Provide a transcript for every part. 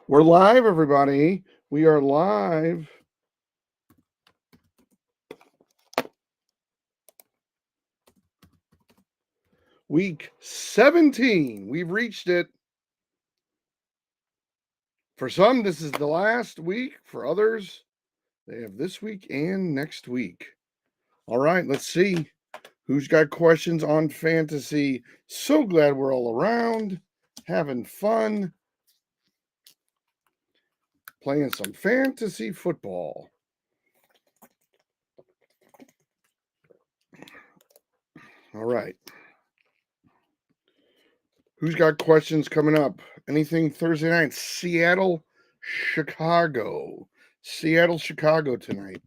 We're live, everybody. We are live. Week 17. We've reached it. For some, this is the last week. For others, they have this week and next week. All right, let's see who's got questions on fantasy. So glad we're all around, having fun, playing some fantasy football. All right. Who's got questions coming up? Anything Thursday night? Seattle, Chicago. Seattle, Chicago tonight.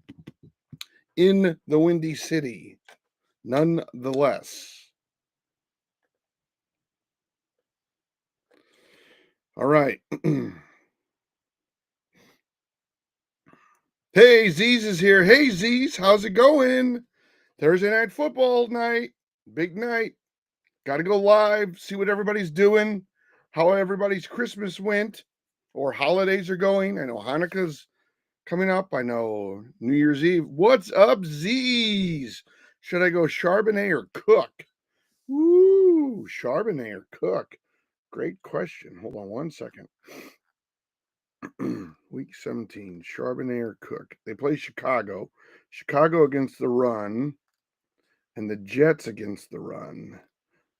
In the Windy City, nonetheless. All right. Hey, Z's is here. Hey, Z's, how's it going? Thursday night football night. Big night. Got to go live, see what everybody's doing, how everybody's Christmas went, or holidays are going. I know Hanukkah's coming up. I know New Year's Eve. What's up, Z's? Should I go Charbonnet or Cook? Woo, Charbonnet or Cook? Great question. Hold on one second. Week 17, Charbonnet or Cook. They play Chicago. Chicago against the run, and the Jets against the run.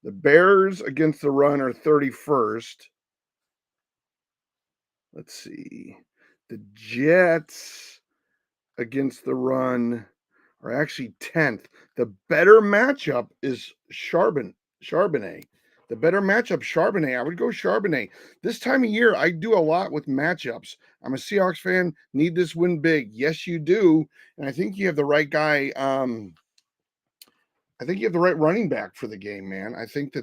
The Bears against the run are 31st. Let's see. The Jets against the run are actually 10th. The better matchup is Charbonnet. The better matchup, Charbonnet. I would go Charbonnet. This time of year, I do a lot with matchups. I'm a Seahawks fan. Need this win big. Yes, you do. And I think you have the right guy. I think you have the right running back for the game, man. I think I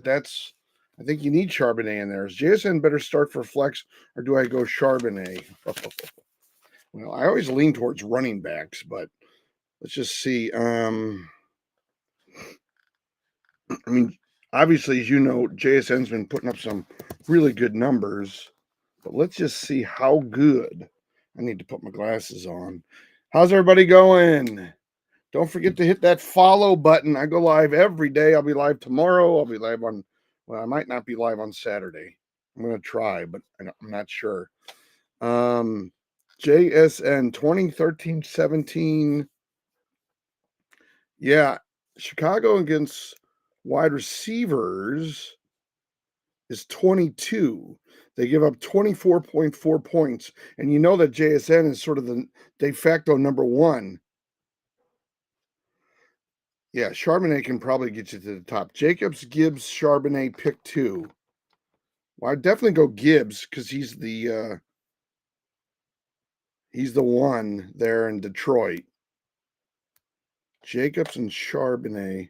think you need Charbonnet in there. Is JSN better start for flex, or do I go Charbonnet? Well, I always lean towards running backs, but let's just see. I mean, obviously, as you know, JSN's been putting up some really good numbers, but let's just see how good. I need to put my glasses on. How's everybody going? Don't forget to hit that follow button. I go live every day. I'll be live tomorrow. I'll be live on, well, I might not be live on Saturday. I'm going to try, but I'm not sure. JSN 2013-17. Yeah, Chicago against wide receivers is 22. They give up 24.4 points. And you know that JSN is sort of the de facto number one. Yeah, Charbonnet can probably get you to the top. Jacobs, Gibbs, Charbonnet, pick 2. Well, I'd definitely go Gibbs because he's the one there in Detroit. Jacobs and Charbonnet.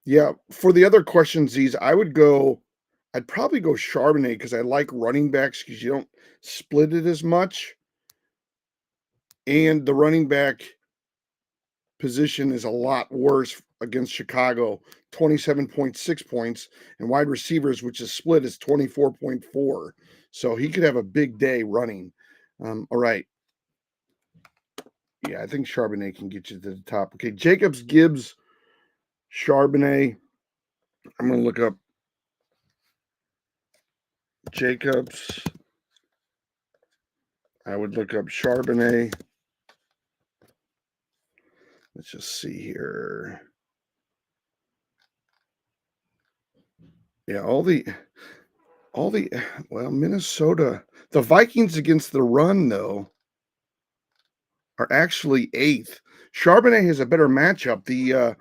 Yeah, for the other questions, I'd probably go Charbonnet because I like running backs because you don't split it as much. And the running back position is a lot worse against Chicago, 27.6 points, and wide receivers, which is split, is 24.4. So he could have a big day running. All right. Yeah, I think Charbonnet can get you to the top. Okay, Jacobs, Gibbs, Charbonnet. I'm going to look up Jacobs. I would look up Charbonnet. Let's just see here. Yeah, Minnesota. The Vikings against the run, though, are actually 8th. Charbonnet has a better matchup. The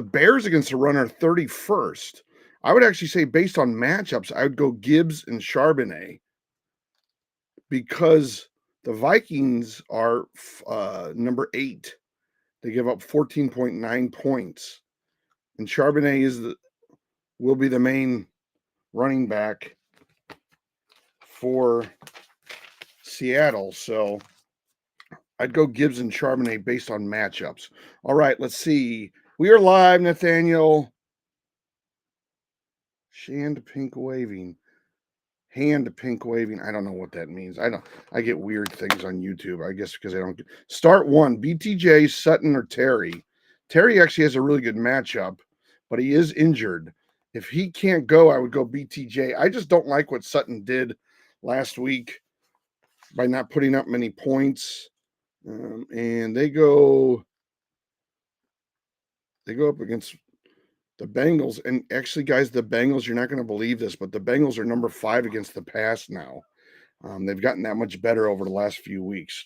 Bears against the run are 31st. I would actually say, based on matchups, I would go Gibbs and Charbonnet because the Vikings are number 8. They give up 14.9 points, and Charbonnet will be the main running back for Seattle. So I'd go Gibbs and Charbonnet based on matchups. All right, let's see. We are live, Nathaniel. Shand pink waving. Hand pink waving. I don't know what that means. I get weird things on YouTube, I guess because I don't start one. BTJ, Sutton, or Terry. Terry actually has a really good matchup, but he is injured. If he can't go, I would go BTJ. I just don't like what Sutton did last week by not putting up many points. And they go up against the Bengals. And actually, guys, the Bengals, you're not going to believe this, but the Bengals are number 5 against the pass now. They've gotten that much better over the last few weeks.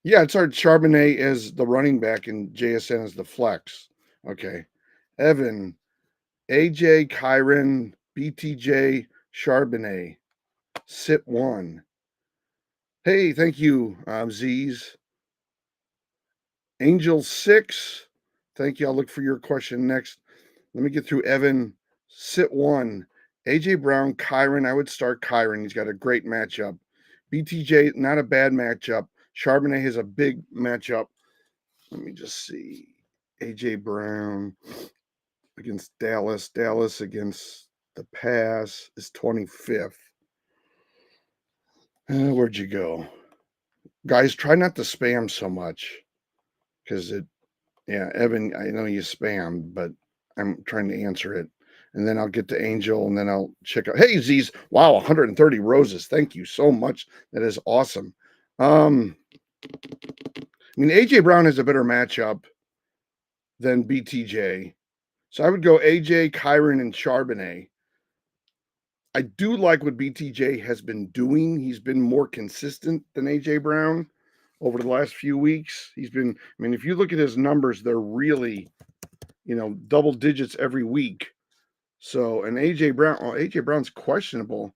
Yeah, it's our Charbonnet as the running back and JSN as the flex. Okay. Evan, AJ, Kyron, BTJ, Charbonnet. Sit 1. Hey, thank you, Z's. Angel 6. Thank you. I'll look for your question next. Let me get through Evan. Sit 1. AJ Brown, Kyron. I would start Kyron. He's got a great matchup. BTJ, not a bad matchup. Charbonnet has a big matchup. Let me just see. AJ Brown against Dallas. Dallas against the pass is 25th. Where'd you go? Guys, try not to spam so much because yeah, Evan, I know you spam, but I'm trying to answer it. And then I'll get to Angel and then I'll check out. Hey, Z's. Wow, 130 roses. Thank you so much. That is awesome. I mean, AJ Brown has a better matchup than BTJ. So I would go AJ, Kyron, and Charbonnet. I do like what BTJ has been doing. He's been more consistent than AJ Brown over the last few weeks. He's been, I mean, if you look at his numbers, they're really, double digits every week. So, and AJ Brown's questionable.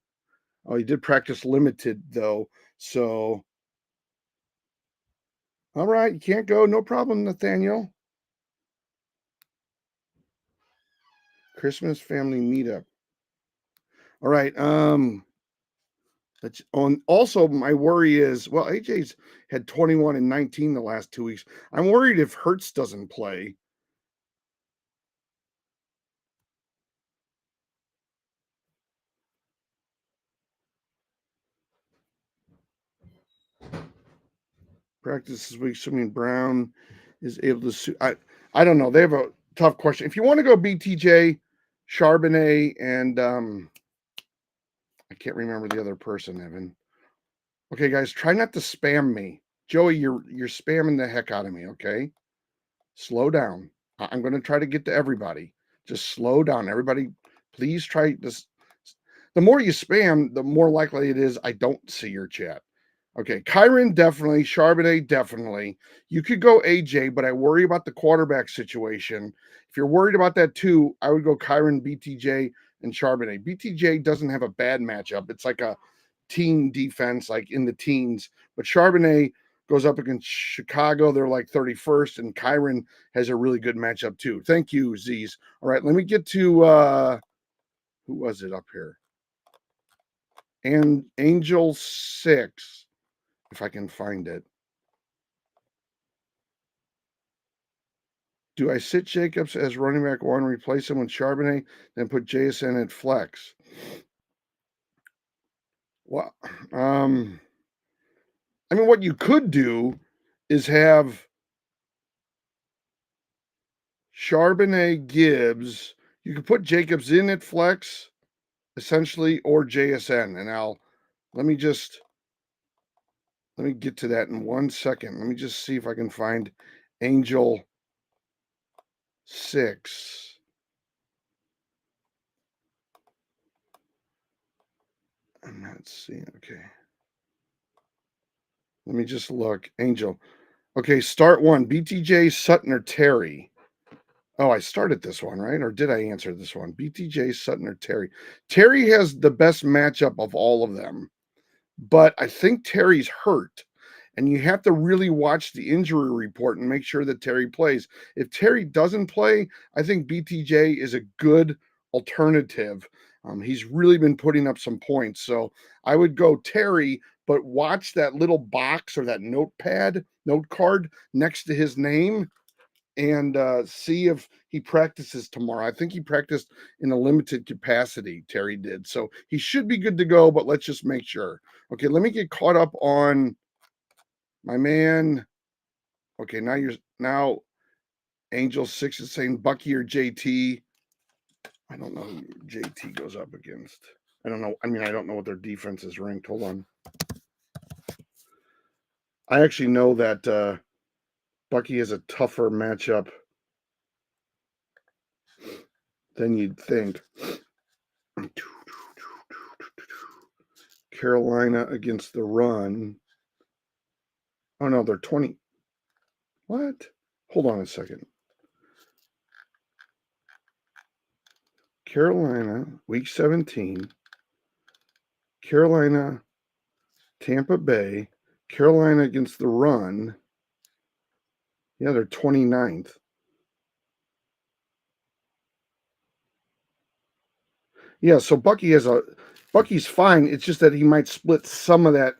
Oh, he did practice limited though. So, all right, you can't go. No problem, Nathaniel. Christmas family meetup. All right. That's on. Also, my worry is, well, AJ's had 21 and 19 the last 2 weeks. I'm worried if Hertz doesn't play. Practice this week, assuming Brown is able to. I don't know. They have a tough question. If you want to go BTJ, Charbonnet, and I can't remember the other person, Evan. Okay, guys, try not to spam me. Joey, you're spamming the heck out of me, okay? Slow down. I'm going to try to get to everybody. Just slow down. Everybody, please try this. The more you spam, the more likely it is I don't see your chat. Okay, Kyron definitely, Charbonnet definitely. You could go AJ, but I worry about the quarterback situation. If you're worried about that too, I would go Kyron, BTJ, and Charbonnet. BTJ doesn't have a bad matchup. It's like a teen defense, like in the teens. But Charbonnet goes up against Chicago. They're like 31st, and Kyron has a really good matchup too. Thank you, Z's. All right, let me get to who was it up here? And Angel 6, if I can find it. Do I sit Jacobs as running back 1, replace him with Charbonnet, then put JSN at flex? Well, I mean, what you could do is have Charbonnet, Gibbs. You could put Jacobs in at flex, essentially, or JSN. And let me get to that in 1 second. Let me just see if I can find Angel 6. I'm not seeing. Okay. Let me just look. Angel. Okay, start 1. BTJ, Sutton, or Terry. Oh, I started this one, right? Or did I answer this one? BTJ, Sutton, or Terry? Terry has the best matchup of all of them, but I think Terry's hurt. And you have to really watch the injury report and make sure that Terry plays. If Terry doesn't play, I think BTJ is a good alternative. He's really been putting up some points. So I would go Terry, but watch that little box or that note card next to his name and see if he practices tomorrow. I think he practiced in a limited capacity, Terry did. So he should be good to go, but let's just make sure. Okay, let me get caught up on my man. Okay, now Angel 6 is saying Bucky or JT. I don't know who JT goes up against. I don't know. I mean, I don't know what their defense is ranked. Hold on. I actually know that Bucky is a tougher matchup than you'd think. Carolina against the run. Oh no, they're 20. What? Hold on a second. Carolina, week 17. Carolina, Tampa Bay. Carolina against the run. Yeah, they're 29th. Yeah, so Bucky's fine. It's just that he might split some of that.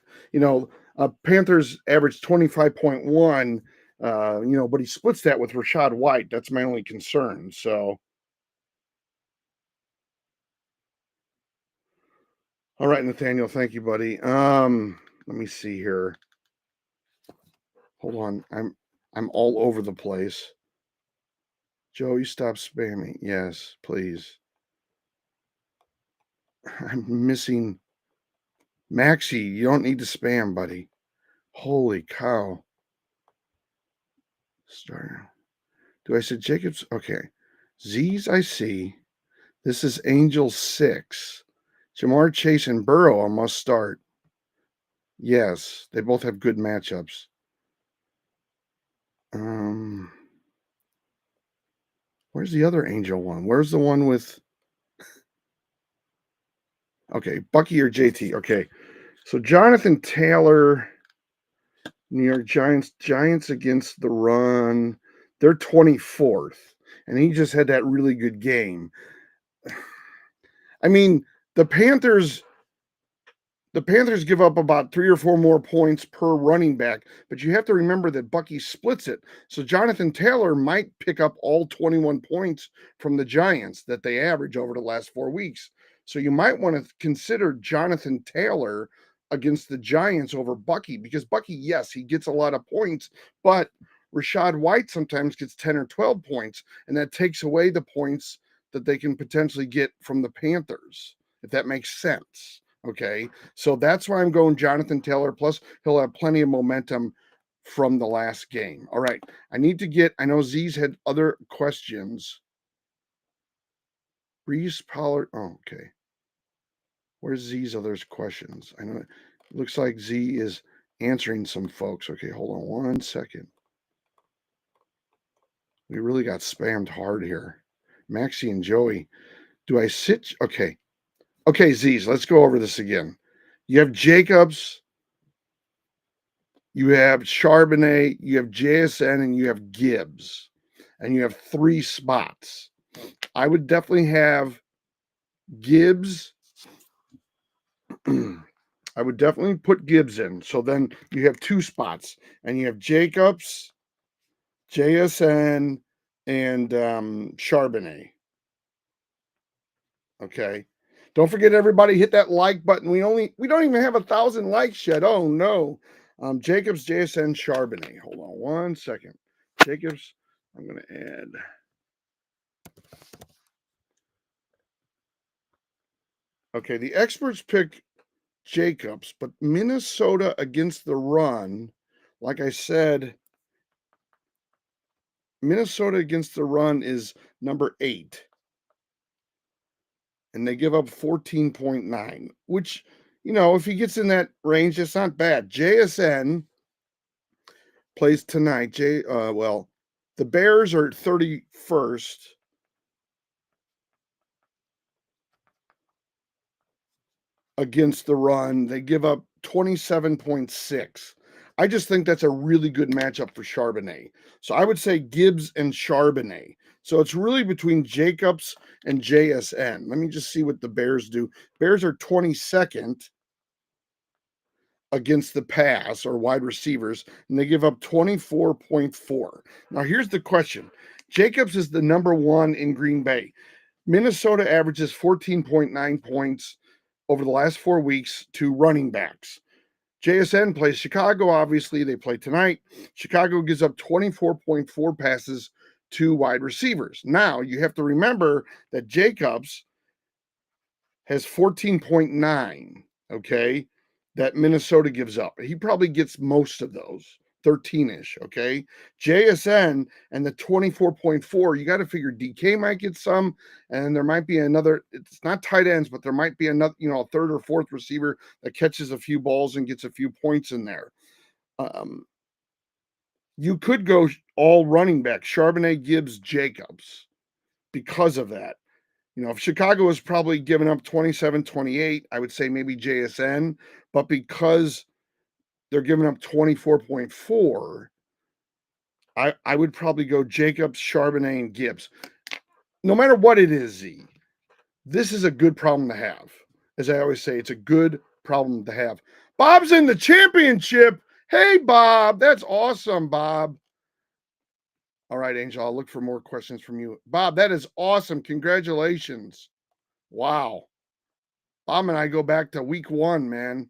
Panthers average 25.1. But he splits that with Rashad White. That's my only concern. So, all right, Nathaniel, thank you, buddy. Let me see here. Hold on, I'm all over the place. Joe, you stop spamming. Yes, please. I'm missing Maxie. You don't need to spam, buddy. Holy cow. Starter. Do I say Jacobs? Okay. Z's I see. This is Angel 6. Jamar Chase and Burrow, a must start. Yes, they both have good matchups. Where's the other Angel one? Where's the one with okay, Bucky or JT? Okay. So Jonathan Taylor, New York Giants against the run. They're 24th. And he just had that really good game. I mean, the Panthers give up about 3 or 4 more points per running back, but you have to remember that Bucky splits it. So Jonathan Taylor might pick up all 21 points from the Giants that they average over the last 4 weeks. So you might want to consider Jonathan Taylor against the Giants over Bucky because Bucky, yes, he gets a lot of points, but Rashad White sometimes gets 10 or 12 points, and that takes away the points that they can potentially get from the Panthers, if that makes sense. Okay. So that's why I'm going Jonathan Taylor. Plus, he'll have plenty of momentum from the last game. All right. I know Z's had other questions. Reese Pollard. Oh, okay. Where's Z's other questions? I know it looks like Z is answering some folks. Okay. Hold on 1 second. We really got spammed hard here. Maxie and Joey. Do I sit? Okay. Okay, Z's. Let's go over this again. You have Jacobs. You have Charbonnet, you have JSN, and you have Gibbs, and you have 3 spots. I would definitely have Gibbs. I would definitely put Gibbs in. So then you have 2 spots, and you have Jacobs, JSN, and Charbonnet. Okay. Don't forget, everybody, hit that like button. We don't even have 1,000 likes yet. Oh no. Jacobs, JSN, Charbonnet. Hold on 1 second. Jacobs, I'm going to add. Okay, the experts pick Jacobs, but Minnesota against the run, like I said, Minnesota against the run is number 8. And they give up 14.9, which, if he gets in that range, it's not bad. JSN plays tonight. The Bears are 31st. Against the run. They give up 27.6. I just think that's a really good matchup for Charbonnet. So I would say Gibbs and Charbonnet. So it's really between Jacobs and JSN. Let me just see what the Bears do. Bears are 22nd. against the pass or wide receivers, and they give up 24.4. Now, here's the question. Jacobs is the number one in Green Bay. Minnesota averages 14.9 points over the last 4 weeks to running backs. JSN plays Chicago, obviously. They play tonight. Chicago gives up 24.4 passes to wide receivers. Now, you have to remember that Jacobs has 14.9, okay, that Minnesota gives up. He probably gets most of those, 13-ish, okay? JSN and the 24.4, you got to figure DK might get some, and there might be another, it's not tight ends, but there might be another, a third or fourth receiver that catches a few balls and gets a few points in there. You could go all running back, Charbonnet, Gibbs, Jacobs, because of that. If Chicago was probably giving up 27, 28, I would say maybe JSN. But because they're giving up 24.4, I would probably go Jacobs, Charbonnet, and Gibbs. No matter what it is, Z, this is a good problem to have. As I always say, it's a good problem to have. Bob's in the championship. Hey, Bob. That's awesome, Bob. All right, Angel, I'll look for more questions from you. Bob, that is awesome. Congratulations. Wow. Bob and I go back to week 1, man.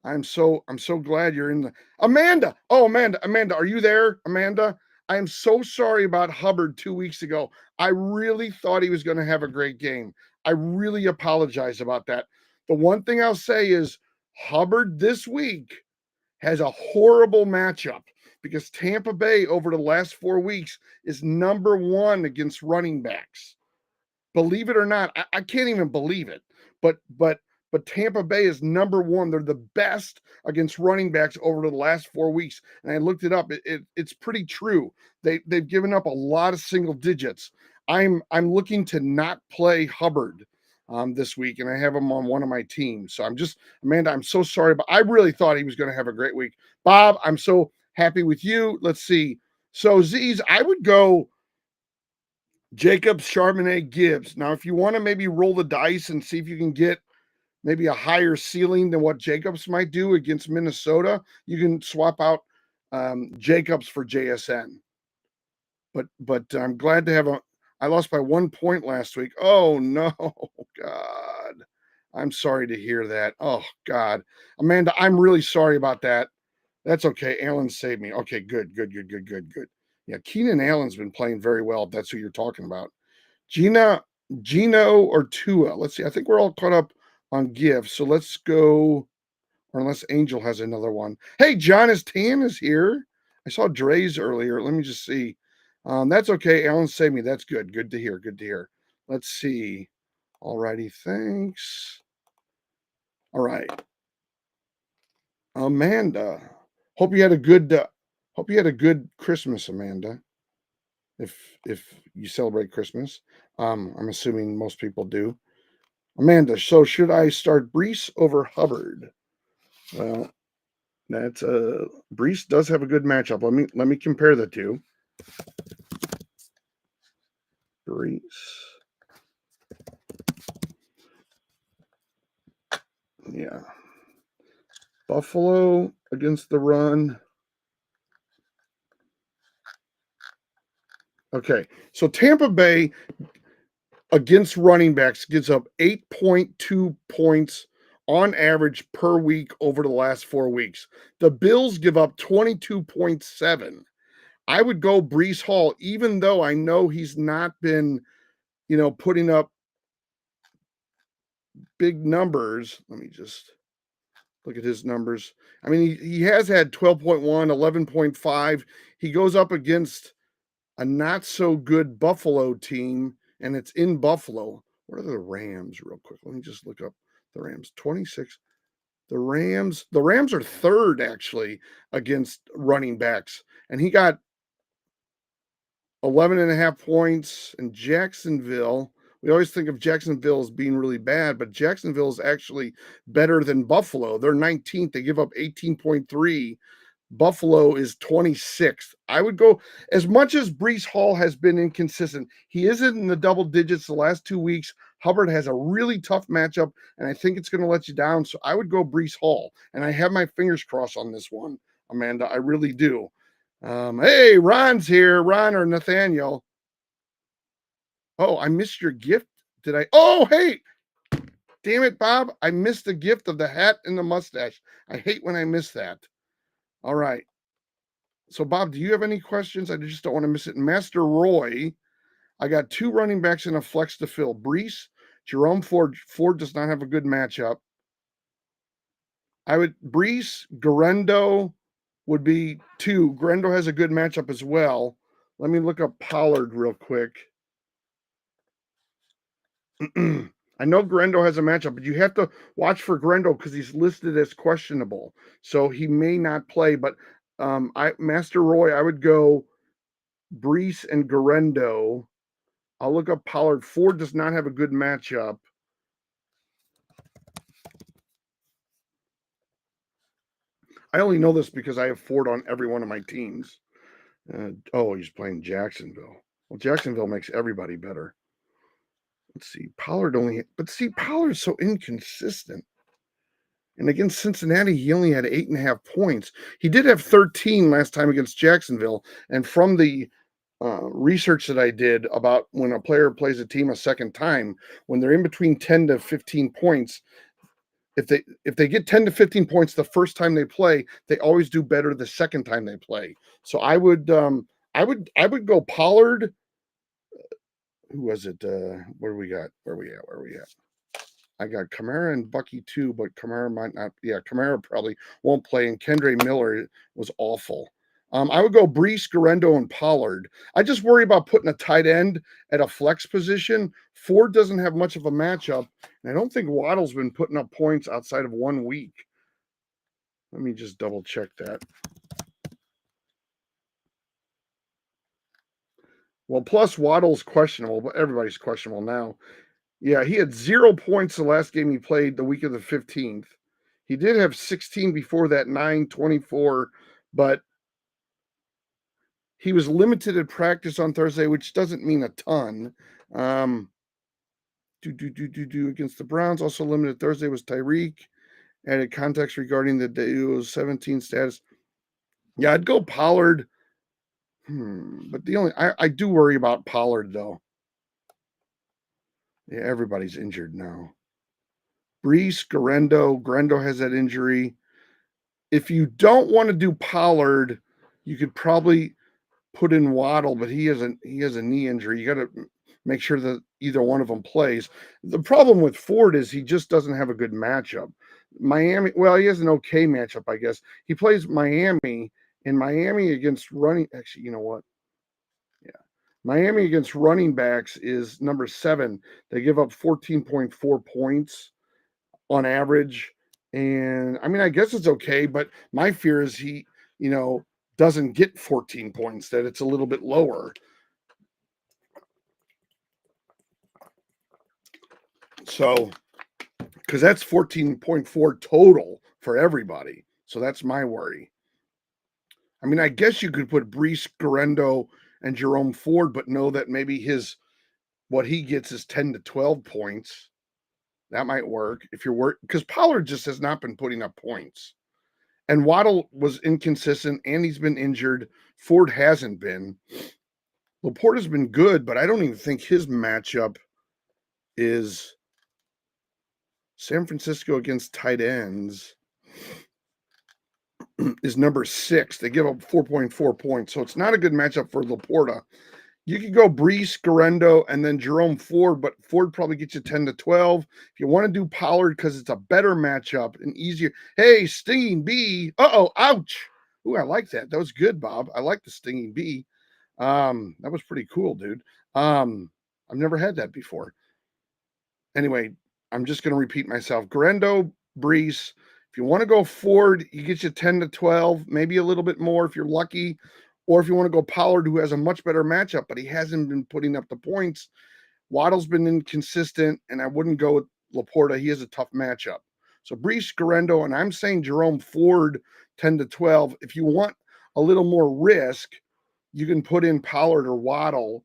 I'm so glad you're in the Amanda. Oh, Amanda, are you there? Amanda, I am so sorry about Hubbard 2 weeks ago. I really thought he was going to have a great game. I really apologize about that. The one thing I'll say is Hubbard this week has a horrible matchup because Tampa Bay over the last 4 weeks is number 1 against running backs. Believe it or not, I can't even believe it. But Tampa Bay is number 1. They're the best against running backs over the last 4 weeks. And I looked it up. It's pretty true. They've given up a lot of single digits. I'm looking to not play Hubbard this week, and I have him on one of my teams. So Amanda, I'm so sorry, but I really thought he was going to have a great week. Bob, I'm so happy with you. Let's see. So Z's, I would go Jacobs, Charbonnet, Gibbs. Now, if you want to maybe roll the dice and see if you can get maybe a higher ceiling than what Jacobs might do against Minnesota, you can swap out Jacobs for JSN. But I'm glad to have I lost by 1 point last week. Oh, no, God. I'm sorry to hear that. Oh, God. Amanda, I'm really sorry about that. That's okay. Allen saved me. Okay, good. Yeah, Keenan Allen's been playing very well, if that's who you're talking about. Gino or Tua. Let's see. I think we're all caught up on gifts. So let's go, or unless Angel has another one. Hey, Jonas Tan is here. I saw Dre's earlier. Let me just see. That's okay. Alan saved me. That's good. Good to hear. Let's see. All righty. Thanks. All right. Amanda. Hope you had a good Christmas, Amanda. If you celebrate Christmas. I'm assuming most people do. Amanda, so should I start Brees over Hubbard? Well, that's Brees does have a good matchup. Let me compare the two. Brees. Yeah. Buffalo against the run. Okay. So Tampa Bay against running backs gives up 8.2 points on average per week over the last 4 weeks. The Bills give up 22.7. I would go Brees Hall, even though I know he's not been, putting up big numbers. Let me just look at his numbers. I mean, he has had 12.1, 11.5. He goes up against a not so good Buffalo team, and it's in Buffalo. What are the Rams, real quick? Let me just look up the Rams. 26. The Rams are third, actually, against running backs. And he got 11.5 points. And Jacksonville, we always think of Jacksonville as being really bad, but Jacksonville is actually better than Buffalo. They're 19th. They give up 18.3 Buffalo is 26th. I would go, as much as Breece Hall has been inconsistent, he isn't in the double digits the last 2 weeks. Hubbard has a really tough matchup, and I think it's going to let you down. So I would go Breece Hall, and I have my fingers crossed on this one, Amanda. I really do. Hey, Ron's here. Ron or Nathaniel. Oh, I missed your gift. Did I? Oh, hey, damn it, Bob. I missed the gift of the hat and the mustache. I hate when I miss that. All right. So, Bob, do you have any questions? I just don't want to miss it. Master Roy, I got 2 running backs in a flex to fill. Breece, Jerome Ford. Ford does not have a good matchup. Breece, Garendo would be 2. Garendo has a good matchup as well. Let me look up Pollard real quick. I know Garendo has a matchup, but you have to watch for Garendo because he's listed as questionable. So he may not play. But Master Roy, I would go Breece and Garendo. I'll look up Pollard. Ford does not have a good matchup. I only know this because I have Ford on every one of my teams. He's playing Jacksonville. Well, Jacksonville makes everybody better. Let's see. Pollard's so inconsistent. And against Cincinnati, he only had 8.5 points. He did have 13 last time against Jacksonville. And from the research that I did about when a player plays a team a second time, when they're in between 10 to 15 points, if they get 10 to 15 points the first time they play, they always do better the second time they play. So I would go Pollard. Who was it? Where we at? I got Kamara and Bucky too, but Kamara might not. Yeah, Kamara probably won't play, and Kendre Miller was awful. I would go Breece, Garendo, and Pollard. I just worry about putting a tight end at a flex position. Ford doesn't have much of a matchup, and I don't think Waddle's been putting up points outside of 1 week. Let me just double check that. Well, plus Waddle's questionable, but everybody's questionable now. Yeah, he had 0 points the last game he played the week of the 15th. He did have 16 before that, 9, 24, but he was limited at practice on Thursday, which doesn't mean a ton. Against the Browns, also limited Thursday was Tyreek. Added context regarding the Deo's 17 status. Yeah, I'd go Pollard. But I do worry about Pollard though. Yeah, everybody's injured now. Breece, Garendo has that injury. If you don't want to do Pollard, you could probably put in Waddle, but he has a knee injury. You got to make sure that either one of them plays. The problem with Ford is he just doesn't have a good matchup. Miami, well, he has an okay matchup, I guess. He plays Miami, and Miami against running. Actually, you know what? Yeah, Miami against running backs is number 7. They give up 14.4 points on average. And I mean, I guess it's okay, but my fear is he, doesn't get 14 points, that it's a little bit lower. So, because that's 14.4 total for everybody. So that's my worry. I mean, I guess you could put Breece, Garendo, and Jerome Ford, but know that maybe what he gets is 10 to 12 points. That might work if you're worried, because Pollard just has not been putting up points. And Waddle was inconsistent, and he's been injured. Ford hasn't been. Laporta's been good, but I don't even think his matchup is San Francisco against tight ends is number 6. They give up 4.4 points, so it's not a good matchup for Laporta. You could go Breece, Garendo, and then Jerome Ford, but Ford probably gets you 10 to 12. If you want to do Pollard because it's a better matchup and easier. Hey, stinging bee. Uh-oh, ouch. Ooh, I like that. That was good, Bob. I like the stinging bee. That was pretty cool, dude. I've never had that before. Anyway, I'm just going to repeat myself. Garendo, Breece. If you want to go Ford, he gets you 10 to 12, maybe a little bit more if you're lucky. Or if you want to go Pollard, who has a much better matchup, but he hasn't been putting up the points. Waddle's been inconsistent, and I wouldn't go with Laporta. He has a tough matchup. So Brees, Garendo, and I'm saying Jerome Ford 10 to 12. If you want a little more risk, you can put in Pollard or Waddle.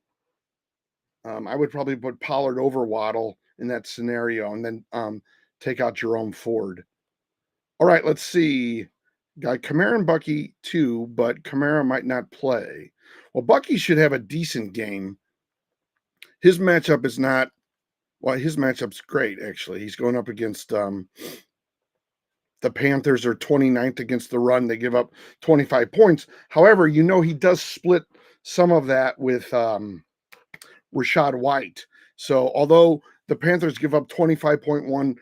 I would probably put Pollard over Waddle in that scenario and then take out Jerome Ford. All right, let's see. Got Kamara and Bucky too, but Kamara might not play. Well, Bucky should have a decent game. His matchup is not, well, his matchup's great, actually. He's going up against the Panthers are 29th against the run. They give up 25 points. However, he does split some of that with Rachaad White. So although the Panthers give up 25.1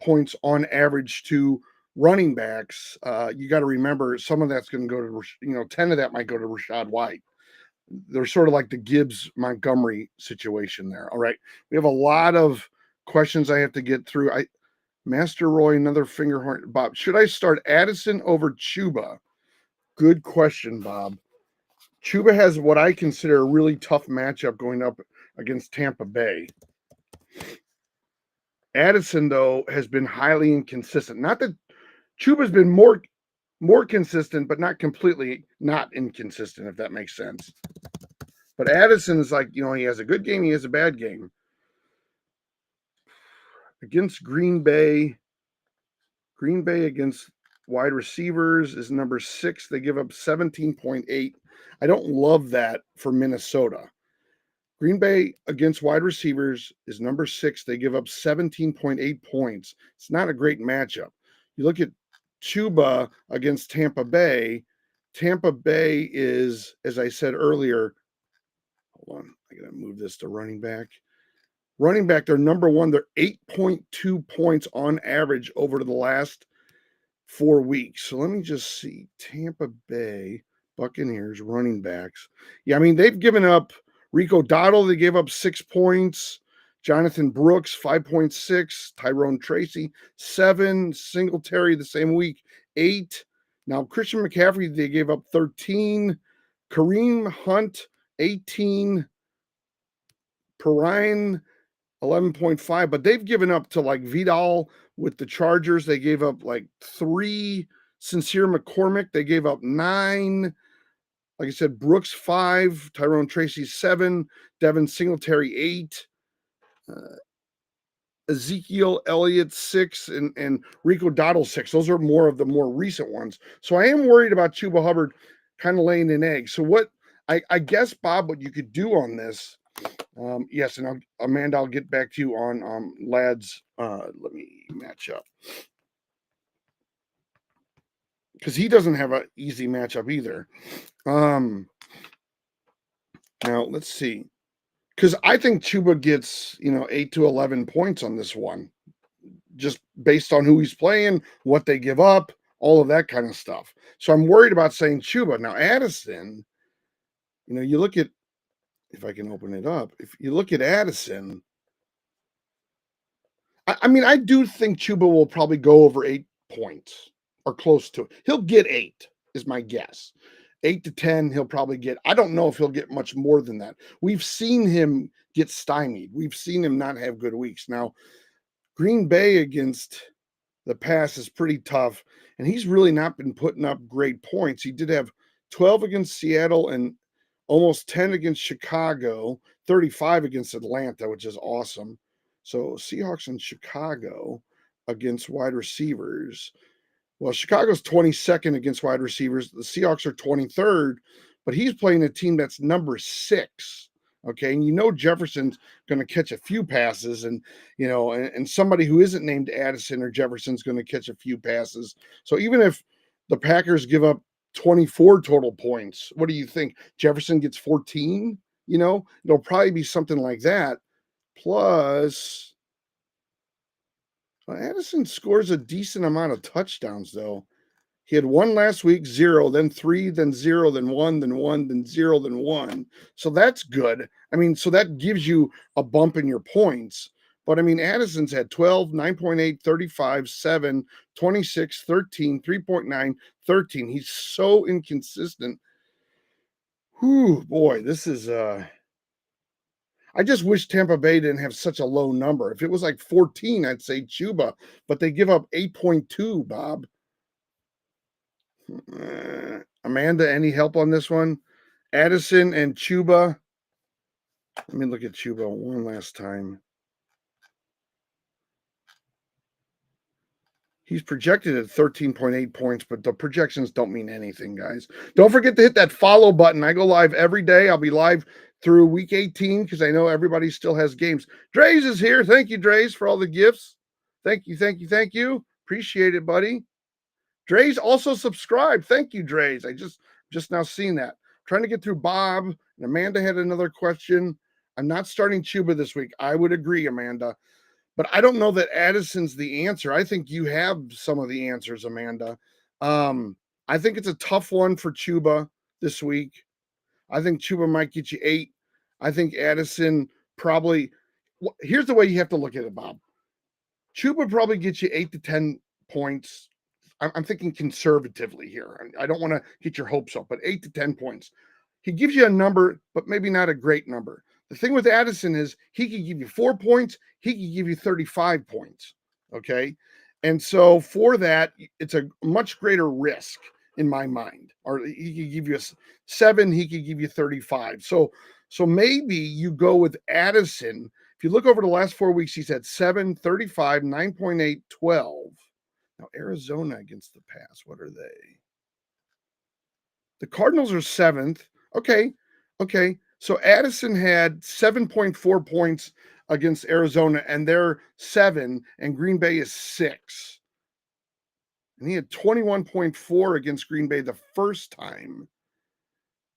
points on average to running backs, you got to remember some of that's going to go to, 10 of that might go to Rachaad White. They're sort of like the Gibbs Montgomery situation there. All right. We have a lot of questions I have to get through. Master Roy, another finger horn. Bob, should I start Addison over Chuba? Good question, Bob. Chuba has what I consider a really tough matchup going up against Tampa Bay. Addison, though, has been highly inconsistent. Not that Chuba's been more consistent, but not completely not inconsistent, if that makes sense. But Addison is like, he has a good game, he has a bad game. Against Green Bay against wide receivers is number 6. They give up 17.8. I don't love that for Minnesota. Green Bay against wide receivers is number 6. They give up 17.8 points. It's not a great matchup. You look at Chuba against Tampa Bay. Tampa Bay is, as I said earlier, hold on, I got to move this to running back. Running back, they're number 1. They're 8.2 points on average over the last 4 weeks. So let me just see. Tampa Bay Buccaneers running backs. Yeah, I mean, they've given up Rico Dowdle, they gave up 6 points. Jonathan Brooks, 5.6. Tyrone Tracy, 7. Singletary the same week, 8. Now, Christian McCaffrey, they gave up 13. Kareem Hunt, 18. Perrine, 11.5. But they've given up to like Vidal with the Chargers. They gave up like 3. Sincere McCormick, they gave up 9. Like I said, Brooks 5, Tyrone Tracy 7, Devin Singletary 8, Ezekiel Elliott 6, and Rico Dowdle 6. Those are more of the more recent ones. So I am worried about Chuba Hubbard kind of laying an egg. So what I guess, Bob, what you could do on this, yes, and Amanda, I'll get back to you on Ladd's. Let me match up. Because he doesn't have an easy matchup either. Now let's see. Because I think Chuba gets 8 to 11 points on this one, just based on who he's playing, what they give up, all of that kind of stuff. So I'm worried about saying Chuba. Now Addison, you look at, if I can open it up, if you look at Addison, I mean, I do think Chuba will probably go over 8 points or close to it. He'll get 8 is my guess. 8 to 10 he'll probably get. I don't know if he'll get much more than that. We've seen him get stymied. We've seen him not have good weeks. Now, Green Bay against the pass is pretty tough, and he's really not been putting up great points. He did have 12 against Seattle and almost 10 against Chicago, 35 against Atlanta, which is awesome. So Seahawks and Chicago against wide receivers. Well, Chicago's 22nd against wide receivers. The Seahawks are 23rd, but he's playing a team that's number 6. Okay. And Jefferson's going to catch a few passes, and somebody who isn't named Addison or Jefferson's going to catch a few passes. So even if the Packers give up 24 total points, what do you think? Jefferson gets 14? It'll probably be something like that. Plus, Addison scores a decent amount of touchdowns, though. He had 1 last week, 0, then 3, then 0, then 1, then 1, then 0, then 1. So that's good. I mean, so that gives you a bump in your points. But I mean, Addison's had 12, 9.8, 35, 7, 26, 13, 3.9, 13. He's so inconsistent. Whew, boy, this is I just wish Tampa Bay didn't have such a low number. If it was like 14, I'd say Chuba, but they give up 8.2, Bob. Amanda, any help on this one? Addison and Chuba. Let me look at Chuba one last time. He's projected at 13.8 points, but the projections don't mean anything, guys. Don't forget to hit that follow button. I go live every day. I'll be live through week 18 because I know everybody still has games. Dre's is here. Thank you, Dre's, for all the gifts. Thank you, thank you, thank you. Appreciate it, buddy. Dre's also subscribed. Thank you, Dre's. I just now seen that. Trying to get through Bob. And Amanda had another question. I'm not starting Chuba this week. I would agree, Amanda. But I don't know that Addison's the answer. I think you have some of the answers, Amanda. I think it's a tough one for Chuba this week. I think Chuba might get you 8. I think Addison probably. Here's the way you have to look at it, Bob. Chuba probably gets you 8 to 10 points. I'm thinking conservatively here. I don't want to get your hopes up, but 8 to 10 points. He gives you a number, but maybe not a great number. The thing with Addison is he could give you 4 points. He could give you 35 points. Okay. And so for that, it's a much greater risk in my mind. Or he could give you 7, he could give you 35. So maybe you go with Addison. If you look over the last 4 weeks, he's had 7, 35, 9.8, 12. Now, Arizona against the pass, what are they? The Cardinals are 7th. Okay. So Addison had 7.4 points against Arizona, and they're 7, and Green Bay is 6. And he had 21.4 against Green Bay the first time.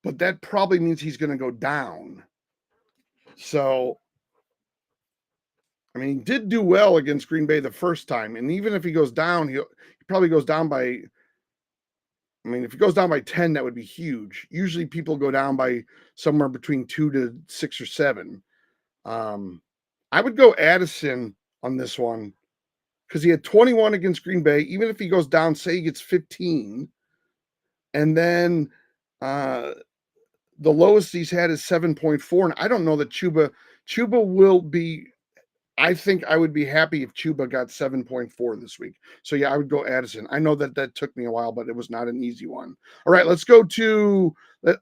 But that probably means he's going to go down. So, I mean, he did do well against Green Bay the first time. And even if he goes down, he probably goes down by, I mean, if it goes down by 10, that would be huge. Usually people go down by somewhere between 2 to 6 or 7. I would go Addison on this one because he had 21 against Green Bay. Even if he goes down, say he gets 15, and then the lowest he's had is 7.4. And I don't know that Chuba will be. I think I would be happy if Chuba got 7.4 this week. So yeah, I would go Addison. I know that took me a while, but it was not an easy one. All right, let's go to.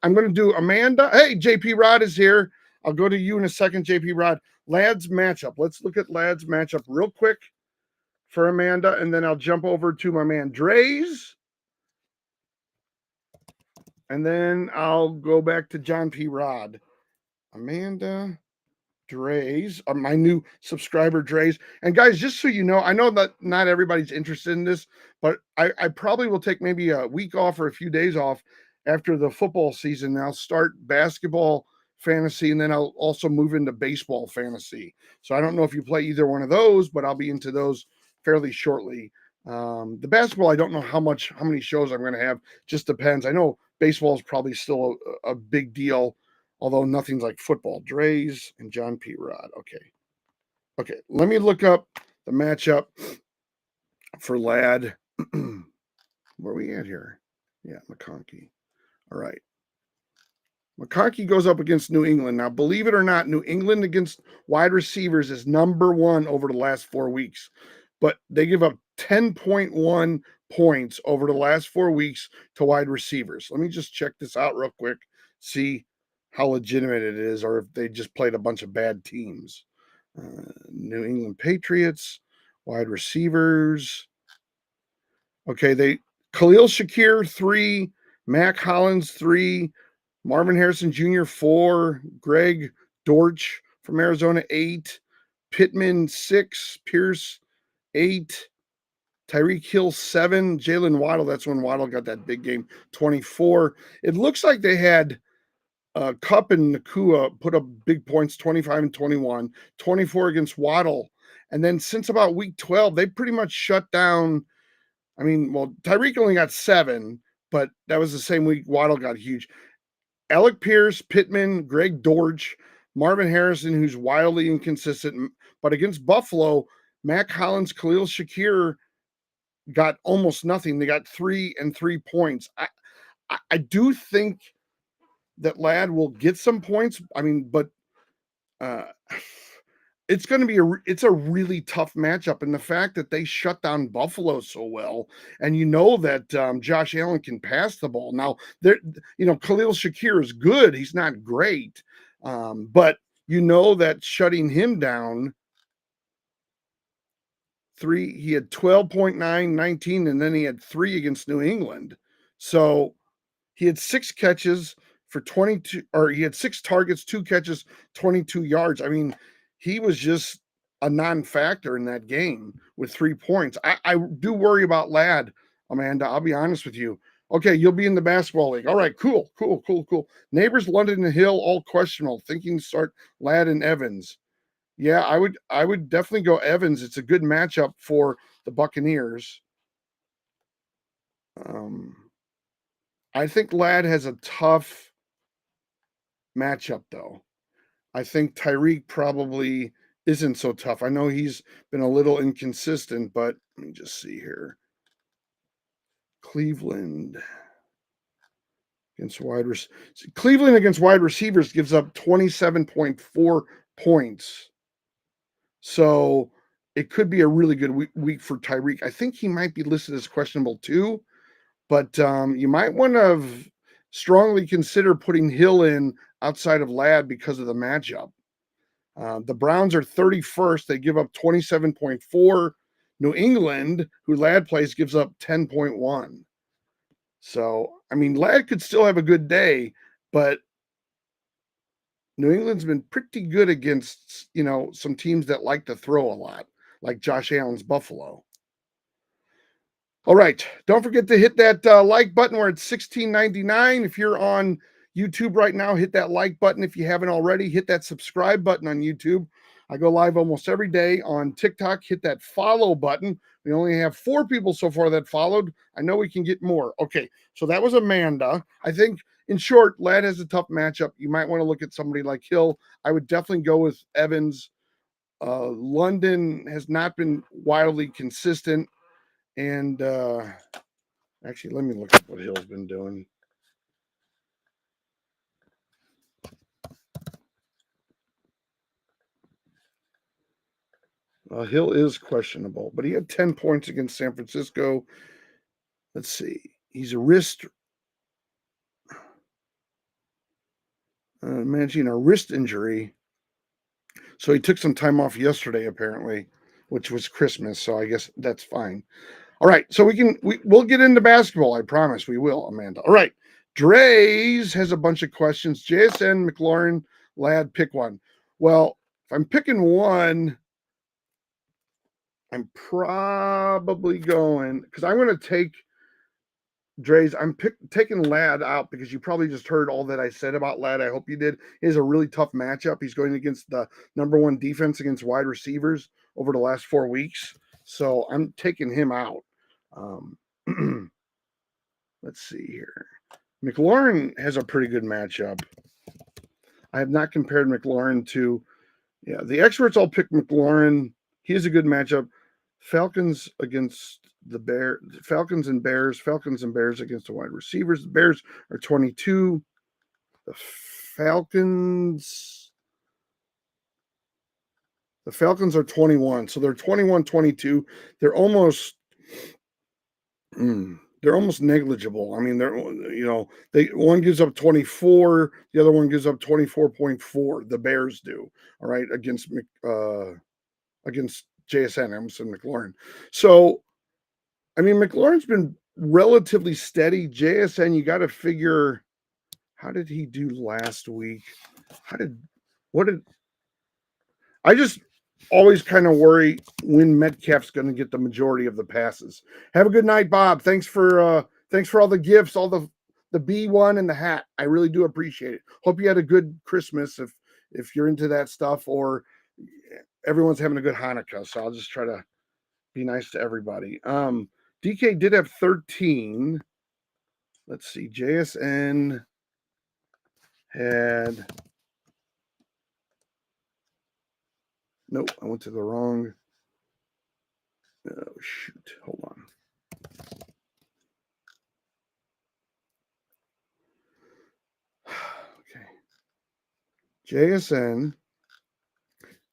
I'm going to do Amanda. Hey, JP Rod is here. I'll go to you in a second, JP Rod. Lads matchup. Let's look at Lads matchup real quick for Amanda, and then I'll jump over to my man Dre's. And then I'll go back to John P. Rod. Amanda Dre's, my new subscriber Dre's. And guys, just so you know, I know that not everybody's interested in this, but I probably will take maybe a week off or a few days off after the football season. I'll start basketball fantasy, and then I'll also move into baseball fantasy. So I don't know if you play either one of those, but I'll be into those fairly shortly. The basketball, I don't know how many shows I'm going to have. Just depends. I know baseball is probably still a big deal, although nothing's like football. Dre's and John P. Rod. Okay. Let me look up the matchup for Lad. Where are we at here? Yeah, McConkey. All right. McConkey goes up against New England. Now, believe it or not, New England against wide receivers is number 1 over the last 4 weeks. But they give up 10.1 points over the last 4 weeks to wide receivers. Let me just check this out real quick, see how legitimate it is, or if they just played a bunch of bad teams. New England Patriots, wide receivers. Okay, Khalil Shakir 3, Mac Hollins 3, Marvin Harrison Jr. 4, Greg Dortch from Arizona 8, Pittman 6, Pierce 8, Tyreek Hill 7, Jalen Waddle. That's when Waddle got that big game 24. It looks like they had Kupp and Nakua put up big points 25 and 21, 24 against Waddle. And then since about week 12, they pretty much shut down. I mean, well, Tyreek only got 7, but that was the same week Waddle got huge. Alec Pierce, Pittman, Greg Dortch, Marvin Harrison, who's wildly inconsistent. But against Buffalo, Mac Hollins, Khalil Shakir got almost nothing. They got 3 and 3 points. I do think that Lad will get some points. I mean, but Uh, it's going to be it's a really tough matchup, and the fact that they shut down Buffalo so well, and that Josh Allen can pass the ball. Now, there, Khalil Shakir is good; he's not great, but that shutting him down he had 12.9, 19, and then he had 3 against New England. So he had 6 catches for 22, or he had 6 targets, 2 catches, 22 yards. I mean, he was just a non-factor in that game with 3 points. I do worry about Ladd, Amanda. I'll be honest with you. Okay, you'll be in the basketball league. All right, cool. Neighbors London and Hill, all questionable. Thinking start Ladd and Evans. Yeah, I would definitely go Evans. It's a good matchup for the Buccaneers. Um, I think Ladd has a tough matchup, though. I think Tyreek probably isn't so tough. I know he's been a little inconsistent, but let me just see here. Cleveland against Cleveland against wide receivers gives up 27.4 points. So it could be a really good week for Tyreek. I think he might be listed as questionable too, but you might want to strongly consider putting Hill in outside of Ladd because of the matchup. The Browns are 31st. They give up 27.4. New England, who Ladd plays, gives up 10.1. So, I mean, Ladd could still have a good day, but New England's been pretty good against, some teams that like to throw a lot, like Josh Allen's Buffalo. All right. Don't forget to hit that like button. We're at $16.99. If you're on YouTube right now, hit that like button. If you haven't already, hit that subscribe button on YouTube. I go live almost every day on TikTok. Hit that follow button. We only have 4 people so far that followed. I know we can get more. Okay. So that was Amanda. I think, in short, Ladd has a tough matchup. You might want to look at somebody like Hill. I would definitely go with Evans. London has not been wildly consistent. And actually, let me look at what Hill's been doing. Hill is questionable, but he had 10 points against San Francisco. Let's see. He's managing a wrist injury. So he took some time off yesterday, apparently, which was Christmas. So I guess that's fine. All right. So we'll get into basketball. I promise we will, Amanda. All right. Dre's has a bunch of questions. JSN, McLaurin, Ladd, pick one. Well, if I'm picking one, I'm probably going because I'm going to take Dre's. I'm taking Ladd out because you probably just heard all that I said about Ladd. I hope you did. He has a really tough matchup. He's going against the number 1 defense against wide receivers over the last 4 weeks. So I'm taking him out. Let's see here. McLaurin has a pretty good matchup. I have not compared McLaurin to, the experts all pick McLaurin. He has a good matchup. Falcons against the Falcons and Bears against the wide receivers. The Bears are 22. The Falcons are 21. So they're 21-22. They're almost negligible. I mean, one gives up 24, the other one gives up 24.4. The Bears do, all right, against JSN, Emerson McLaurin. So, I mean, McLaurin's been relatively steady. JSN, you got to figure, how did he do last week? I just always kind of worry when Metcalf's going to get the majority of the passes. Have a good night, Bob. Thanks for all the gifts, all the B1 and the hat. I really do appreciate it. Hope you had a good Christmas if you're into that stuff, or everyone's having a good Hanukkah. So I'll just try to be nice to everybody. DK did have 13. Let's see. JSN had. Nope, I went to the wrong. Oh, shoot. Hold on. Okay. JSN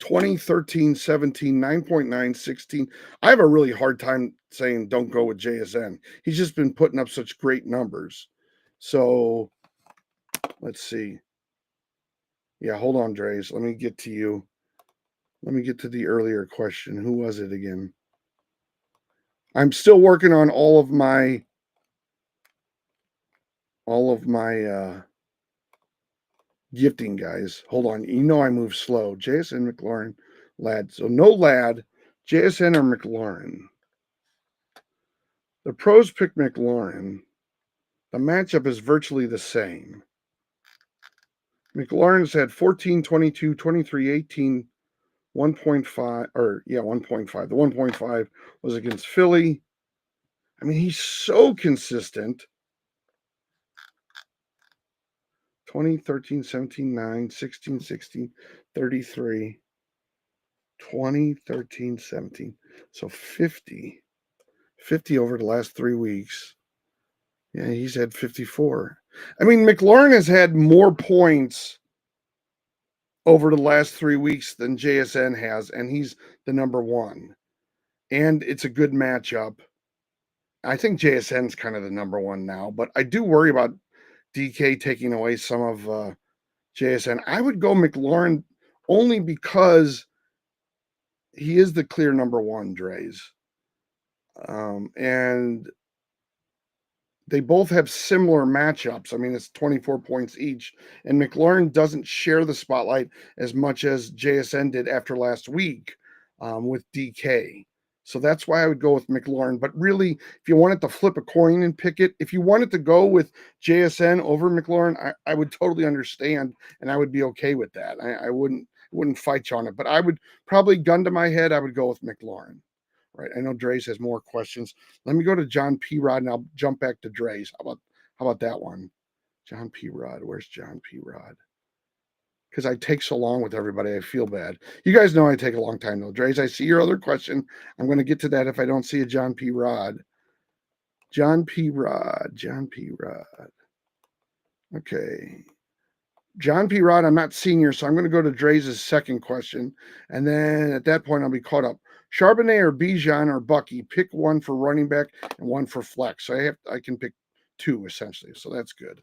20, 13, 17, 9.9, 16. I have a really hard time saying don't go with JSN. He's just been putting up such great numbers. So let's see. Yeah, hold on, Dre's. Let me get to you. Let me get to the earlier question. Who was it again? I'm still working on all of my gifting, guys. Hold on. You know I move slow. JSN, McLaurin, Ladd. So no Ladd, JSN or McLaurin. The pros pick McLaurin. The matchup is virtually the same. McLaurin's had 14, 22, 23, 18, 1.5, or yeah, 1.5. The 1.5 was against Philly. I mean, he's so consistent. 20, 13, 17, 9, 16, 16, 33, 20, 13, 17. So 50. 50 over the last 3 weeks. Yeah, he's had 54. I mean, McLaurin has had more points over the last 3 weeks than JSN has, and he's the number one. And it's a good matchup. I think JSN's kind of the number one now, but I do worry about DK taking away some of JSN. I would go McLaurin only because he is the clear number one, Dre's. And they both have similar matchups. I mean, it's 24 points each, and McLaurin doesn't share the spotlight as much as JSN did after last week with DK. So that's why I would go with McLaurin. But really, if you wanted to flip a coin and pick it, if you wanted to go with JSN over McLaurin, I would totally understand, and I would be okay with that. I wouldn't fight you on it. But I would probably, gun to my head, I would go with McLaurin. Right. I know Dre's has more questions. Let me go to John P. Rod and I'll jump back to Dre's. How about that one? John P. Rod. Where's John P. Rod? Because I take so long with everybody, I feel bad. You guys know I take a long time though. Dre's, I see your other question. I'm going to get to that if I don't see a John P. Rod. John P. Rod. John P. Rod. Okay. John P. Rod, I'm not senior, so I'm going to go to Dre's second question. And then at that point, I'll be caught up. Charbonnet or Bijan or Bucky, pick one for running back and one for flex. So I can pick two essentially. So that's good.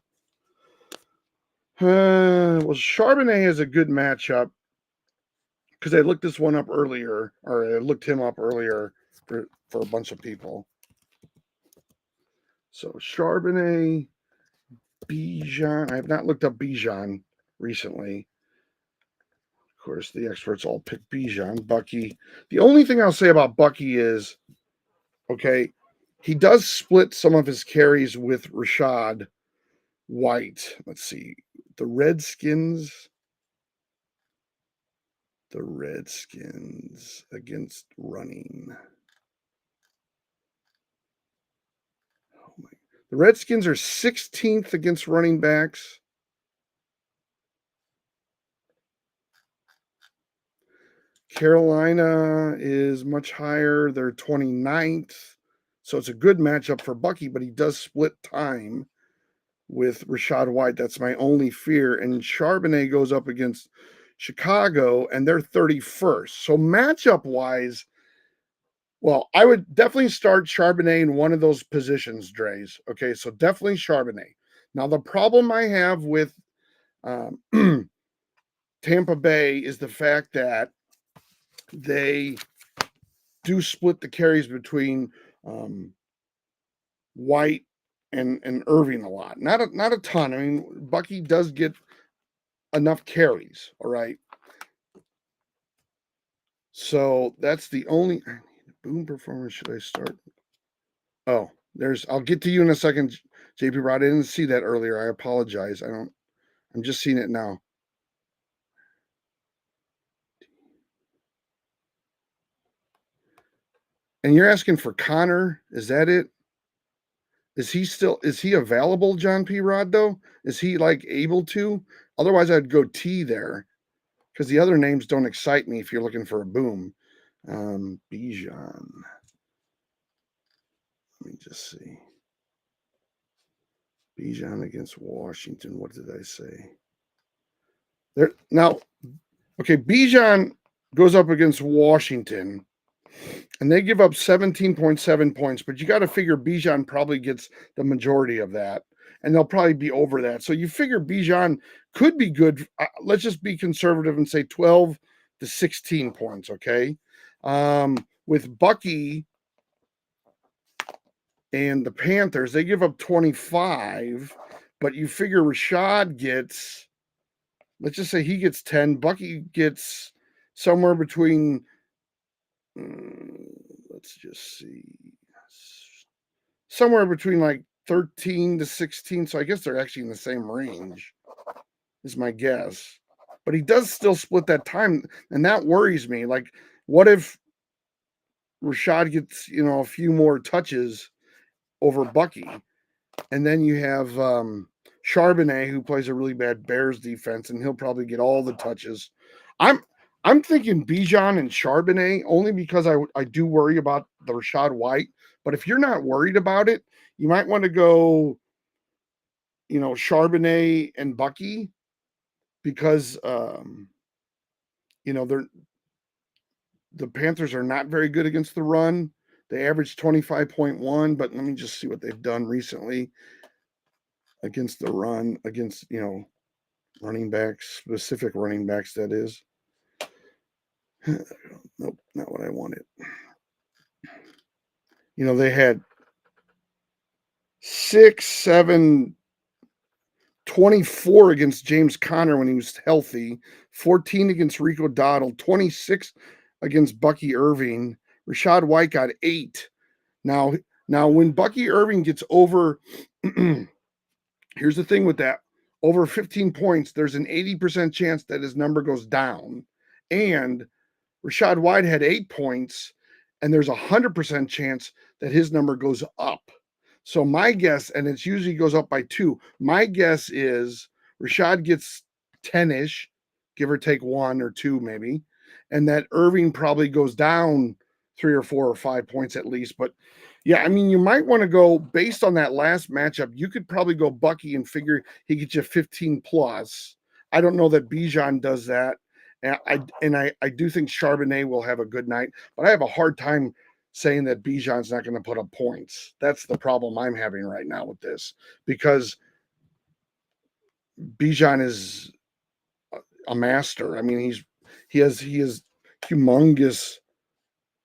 Well, Charbonnet is a good matchup because I looked this one up earlier, or I looked him up earlier for a bunch of people. So Charbonnet, Bijan. I have not looked up Bijan recently. Of course, the experts all pick Bijan. Bucky. The only thing I'll say about Bucky is, okay, he does split some of his carries with Rashad White. Let's see. The Redskins against running. Oh my. The Redskins are 16th against running backs. Carolina is much higher. They're 29th. So it's a good matchup for Bucky, but he does split time with Rashad White. That's my only fear. And Charbonnet goes up against Chicago, and they're 31st. So matchup wise, well, I would definitely start Charbonnet in one of those positions, Dre's. Okay, so definitely Charbonnet. Now, the problem I have with Tampa Bay is the fact that they do split the carries between White and Irving a lot. Not a ton. I mean, Bucky does get enough carries. All right. So that's the only boom performance. Should I start? Oh, I'll get to you in a second, JP Rod. I didn't see that earlier. I apologize. I'm just seeing it now. And you're asking for Connor. Is that it? Is he available, John P. Rod, though? Is he like able to? Otherwise, I'd go T there. Because the other names don't excite me if you're looking for a boom. Bijan. Let me just see. Bijan against Washington. What did I say? There now. Okay, Bijan goes up against Washington, and they give up 17.7 points, but you got to figure Bijan probably gets the majority of that, and they'll probably be over that. So you figure Bijan could be good. Let's just be conservative and say 12 to 16 points, okay? With Bucky and the Panthers, they give up 25, but you figure Rashad gets, let's just say he gets 10, Bucky gets somewhere between, let's just see, somewhere between like 13 to 16. So I guess they're actually in the same range, is my guess. But he does still split that time, and that worries me. Like, what if Rashad gets, a few more touches over Bucky? And then you have Charbonnet, who plays a really bad Bears defense, and he'll probably get all the touches. I'm thinking Bijan and Charbonnet only because I do worry about the Rashad White. But if you're not worried about it, you might want to go, Charbonnet and Bucky because they're the Panthers are not very good against the run. They average 25.1, but let me just see what they've done recently against the run, against, running backs, specific running backs, that is. Nope, not what I wanted. They had 6, 7, 24 against James Conner when he was healthy, 14 against Rico Dowdle, 26 against Bucky Irving. Rashad White got 8. Now when Bucky Irving gets over, here's the thing with that, over 15 points, there's an 80% chance that his number goes down. And Rashad White had 8 points, and there's a 100% chance that his number goes up. So my guess, and it usually goes up by 2, my guess is Rashad gets 10-ish, give or take 1 or 2 maybe, and that Irving probably goes down 3 or 4 or 5 points at least. But yeah, I mean, you might want to go based on that last matchup. You could probably go Bucky and figure he gets you 15 plus. I don't know that Bijan does that. And I do think Charbonnet will have a good night, but I have a hard time saying that Bijan's not going to put up points. That's the problem I'm having right now with this, because Bijan is a master. I mean, he has humongous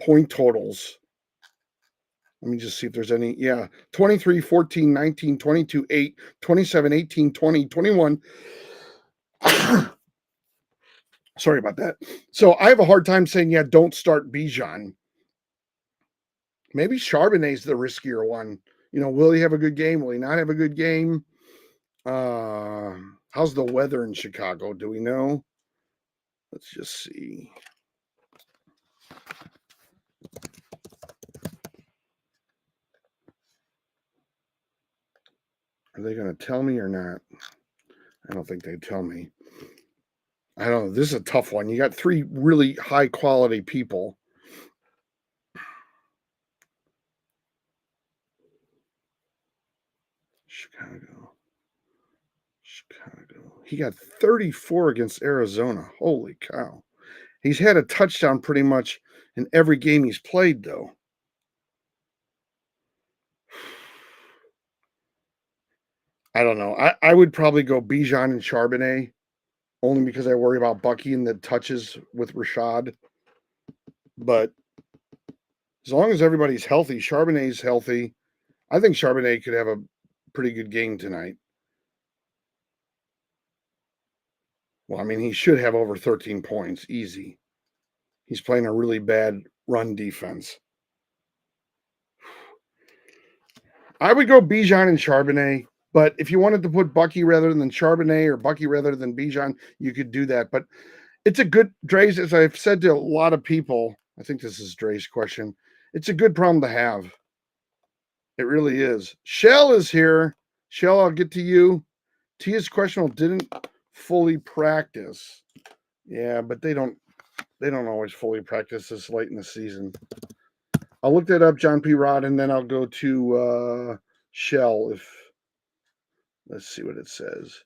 point totals. Let me just see if there's any. Yeah, 23, 14, 19, 22, 8, 27, 18, 20, 21. Sorry about that. So I have a hard time saying, yeah, don't start Bijan. Maybe Charbonnet's the riskier one. Will he have a good game? Will he not have a good game? How's the weather in Chicago? Do we know? Let's just see. Are they going to tell me or not? I don't think they tell me. I don't know. This is a tough one. You got 3 really high quality people. Chicago. He got 34 against Arizona. Holy cow. He's had a touchdown pretty much in every game he's played, though. I don't know. I would probably go Bijan and Charbonnet, only because I worry about Bucky and the touches with Rashad. But as long as everybody's healthy, Charbonnet's healthy, I think Charbonnet could have a pretty good game tonight. Well, I mean, he should have over 13 points, easy. He's playing a really bad run defense. I would go Bijan and Charbonnet, but if you wanted to put Bucky rather than Charbonnet or Bucky rather than Bijan, you could do that. But it's a good, Dre's, as I've said to a lot of people, I think this is Dre's question, it's a good problem to have. It really is. Shell is here. Shell, I'll get to you. Tia's questionable didn't fully practice. Yeah, but they don't always fully practice this late in the season. I'll look that up, John P. Rod, and then I'll go to Shell if let's see what it says.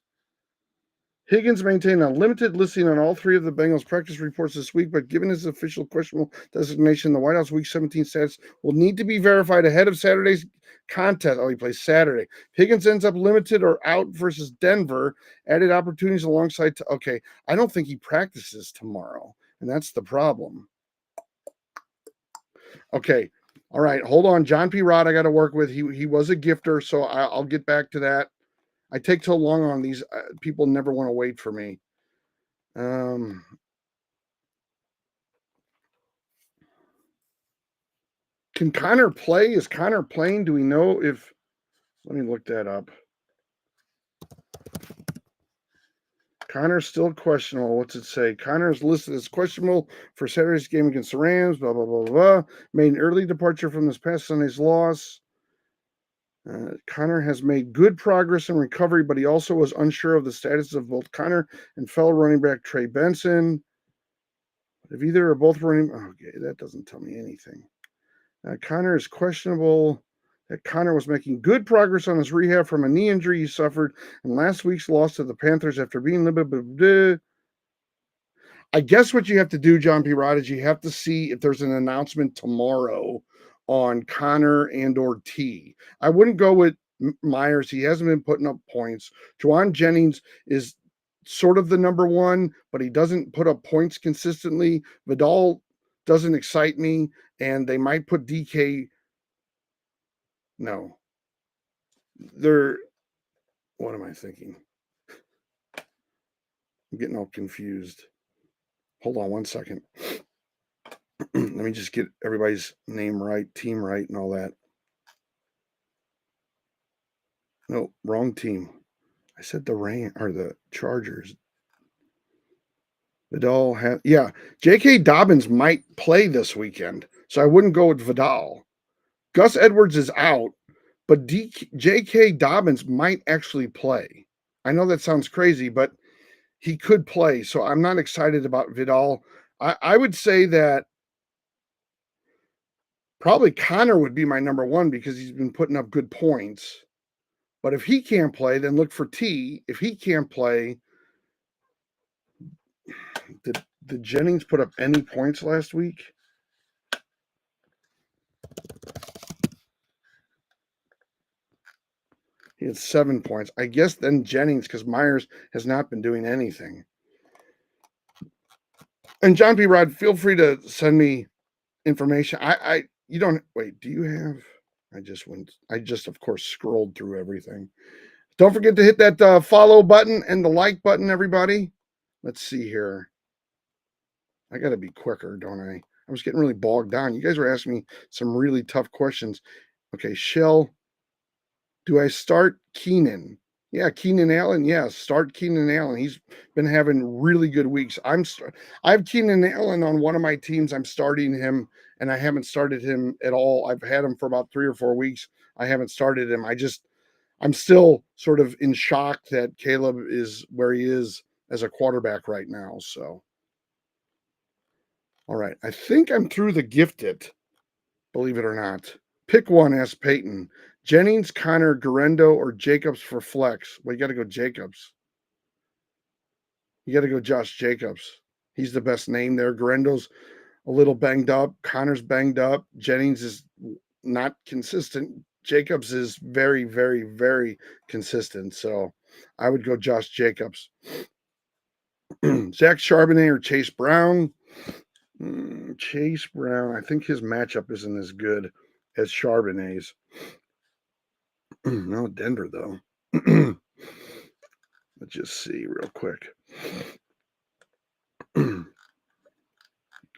Higgins maintained a limited listing on all three of the Bengals practice reports this week, but given his official questionable designation, the White House Week 17 status will need to be verified ahead of Saturday's contest. Oh, he plays Saturday. Higgins ends up limited or out versus Denver. Added opportunities alongside. Okay, I don't think he practices tomorrow, and that's the problem. Okay, all right, hold on. John P. Rod, I got to work with. He was a gifter, so I'll get back to that. I take so long on these. People never want to wait for me. Can Connor play? Is Connor playing? Do we know if? Let me look that up. Connor's still questionable. What's it say? Connor's listed as questionable for Saturday's game against the Rams. Blah blah blah blah. Made an early departure from this past Sunday's loss. Connor has made good progress in recovery, but he also was unsure of the status of both Connor and fellow running back Trey Benson. If either or both running, okay, that doesn't tell me anything. Connor is questionable. That Connor was making good progress on his rehab from a knee injury he suffered in last week's loss to the Panthers after being limited. I guess what you have to do, John P. Rod, is you have to see if there's an announcement tomorrow on Connor and or T. I wouldn't go with Myers. He hasn't been putting up points. Juwan Jennings is sort of the number one, but he doesn't put up points consistently. Vidal doesn't excite me, and they might put DK. No. They're, what am I thinking? I'm getting all confused. Hold on one second. Let me just get everybody's name right, team right, and all that. No, wrong team. I said the the Chargers. Vidal had, yeah. J.K. Dobbins might play this weekend, so I wouldn't go with Vidal. Gus Edwards is out, but J.K. Dobbins might actually play. I know that sounds crazy, but he could play, so I'm not excited about Vidal. I would say that probably Connor would be my number one because he's been putting up good points. But if he can't play, then look for T. If he can't play, did Jennings put up any points last week? He had 7 points. I guess then Jennings, because Myers has not been doing anything. And John P. Rod, feel free to send me information. You don't wait. Do you have? I just of course scrolled through everything. Don't forget to hit that follow button and the like button, everybody. Let's see here. I got to be quicker, don't I? I was getting really bogged down. You guys were asking me some really tough questions. Okay, Shell, do I start Keenan? Yeah, Keenan Allen. Yeah, start Keenan Allen. He's been having really good weeks. I have Keenan Allen on one of my teams. I'm starting him, and I haven't started him at all. I've had him for about 3 or 4 weeks. I haven't started him. I'm still sort of in shock that Caleb is where he is as a quarterback right now. So, all right, I think I'm through the gifted. Believe it or not. Pick one, asked Peyton. Jennings, Connor, Garendo, or Jacobs for flex? Well, you got to go Jacobs. You got to go Josh Jacobs. He's the best name there. Garendo's a little banged up. Connor's banged up. Jennings is not consistent. Jacobs is very, very, very consistent. So I would go Josh Jacobs. Zach Charbonnet or Chase Brown? Chase Brown. I think his matchup isn't as good as Charbonnet's. No, Denver, though. Let's just see real quick.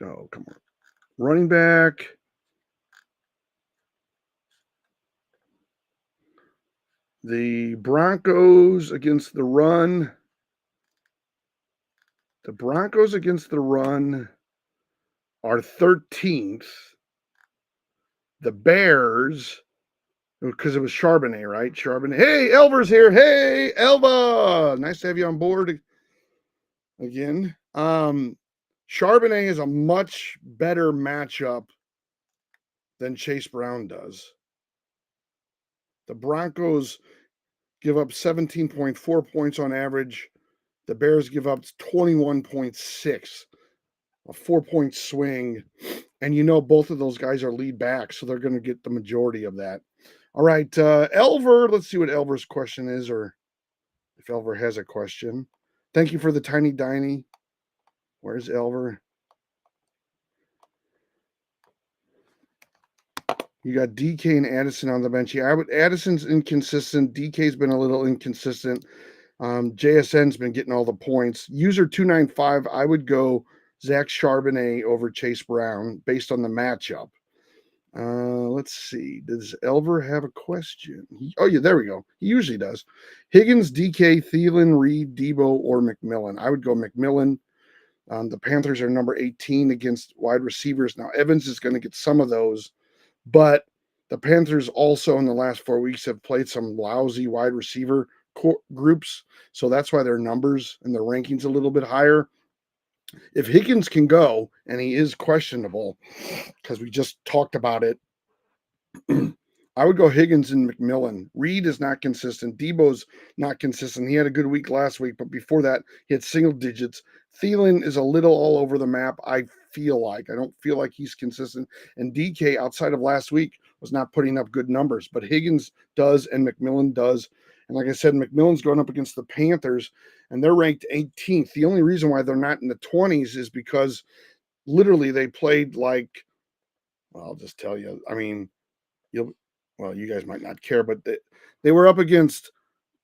Oh, come on. Running back. The Broncos against the run. The Broncos against the run are 13th. The Bears, because it was Charbonnet, right? Charbonnet. Hey, Elver's here. Hey, Elva. Nice to have you on board again. Charbonnet is a much better matchup than Chase Brown does. The Broncos give up 17.4 points on average. The Bears give up 21.6, a 4-point swing. And both of those guys are lead back, so they're going to get the majority of that. All right, Elver, let's see what Elver's question is, or if Elver has a question. Thank you for the tiny Diney. Where's Elver? You got DK and Addison on the bench. Yeah, Addison's inconsistent. DK's been a little inconsistent. JSN's been getting all the points. User 295, I would go Zach Charbonnet over Chase Brown based on the matchup. Let's see. Does Elver have a question? Oh, yeah, there we go. He usually does. Higgins, DK, Thielen, Reed, Debo, or McMillan. I would go McMillan. The Panthers are number 18 against wide receivers. Now, Evans is going to get some of those, but the Panthers also in the last 4 weeks have played some lousy wide receiver groups. So that's why their numbers and their rankings a little bit higher. If Higgins can go, and he is questionable because we just talked about it, I would go Higgins and McMillan. Reed is not consistent. Debo's not consistent. He had a good week last week, but before that, he had single digits. Thielen is a little all over the map, I feel like. I don't feel like he's consistent. And DK, outside of last week, was not putting up good numbers. But Higgins does, and McMillan does. And like I said, McMillan's going up against the Panthers, and they're ranked 18th. The only reason why they're not in the 20s is because literally they played like, well, I'll just tell you. I mean, you guys might not care, but they were up against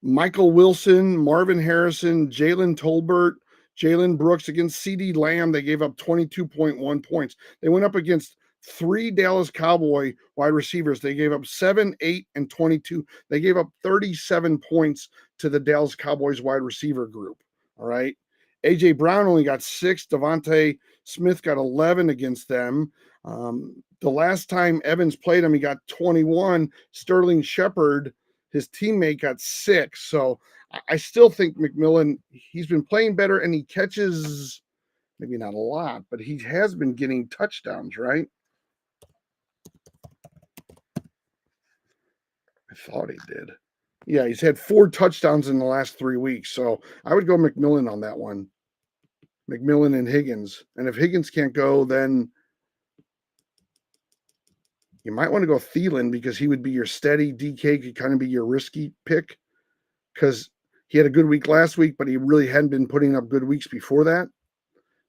Michael Wilson, Marvin Harrison, Jalen Tolbert, Jalen Brooks against CD Lamb. They gave up 22.1 points. They went up against 3 Dallas Cowboy wide receivers. They gave up 7, 8, and 22. They gave up 37 points to the Dallas Cowboys wide receiver group. All right. A.J. Brown only got 6. Devontae Smith got 11 against them. The last time Evans played him, he got 21. Sterling Shepard, his teammate, got 6. So I still think McMillan, he's been playing better, and he catches maybe not a lot, but he has been getting touchdowns, right? I thought he did. Yeah, he's had 4 touchdowns in the last 3 weeks. So I would go McMillan on that one. McMillan and Higgins. And if Higgins can't go, then you might want to go Thielen because he would be your steady. DK could kind of be your risky pick because he had a good week last week, but he really hadn't been putting up good weeks before that.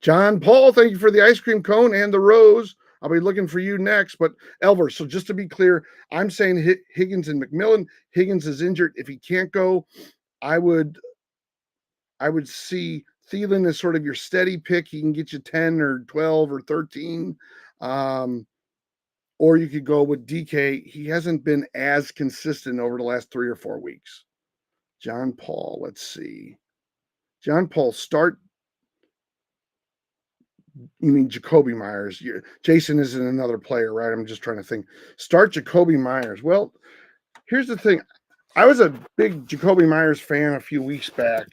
John Paul, thank you for the ice cream cone and the rose. I'll be looking for you next. But Elver, so just to be clear, I'm saying Higgins and McMillan. Higgins is injured. If he can't go, I would see Thielen as sort of your steady pick. He can get you 10 or 12 or 13. Or you could go with DK. He hasn't been as consistent over the last 3 or 4 weeks. John Paul, let's see. John Paul, start. You mean Jacoby Myers? Jason isn't another player, right? I'm just trying to think. Start Jacoby Myers. Well, here's the thing. I was a big Jacoby Myers fan a few weeks back.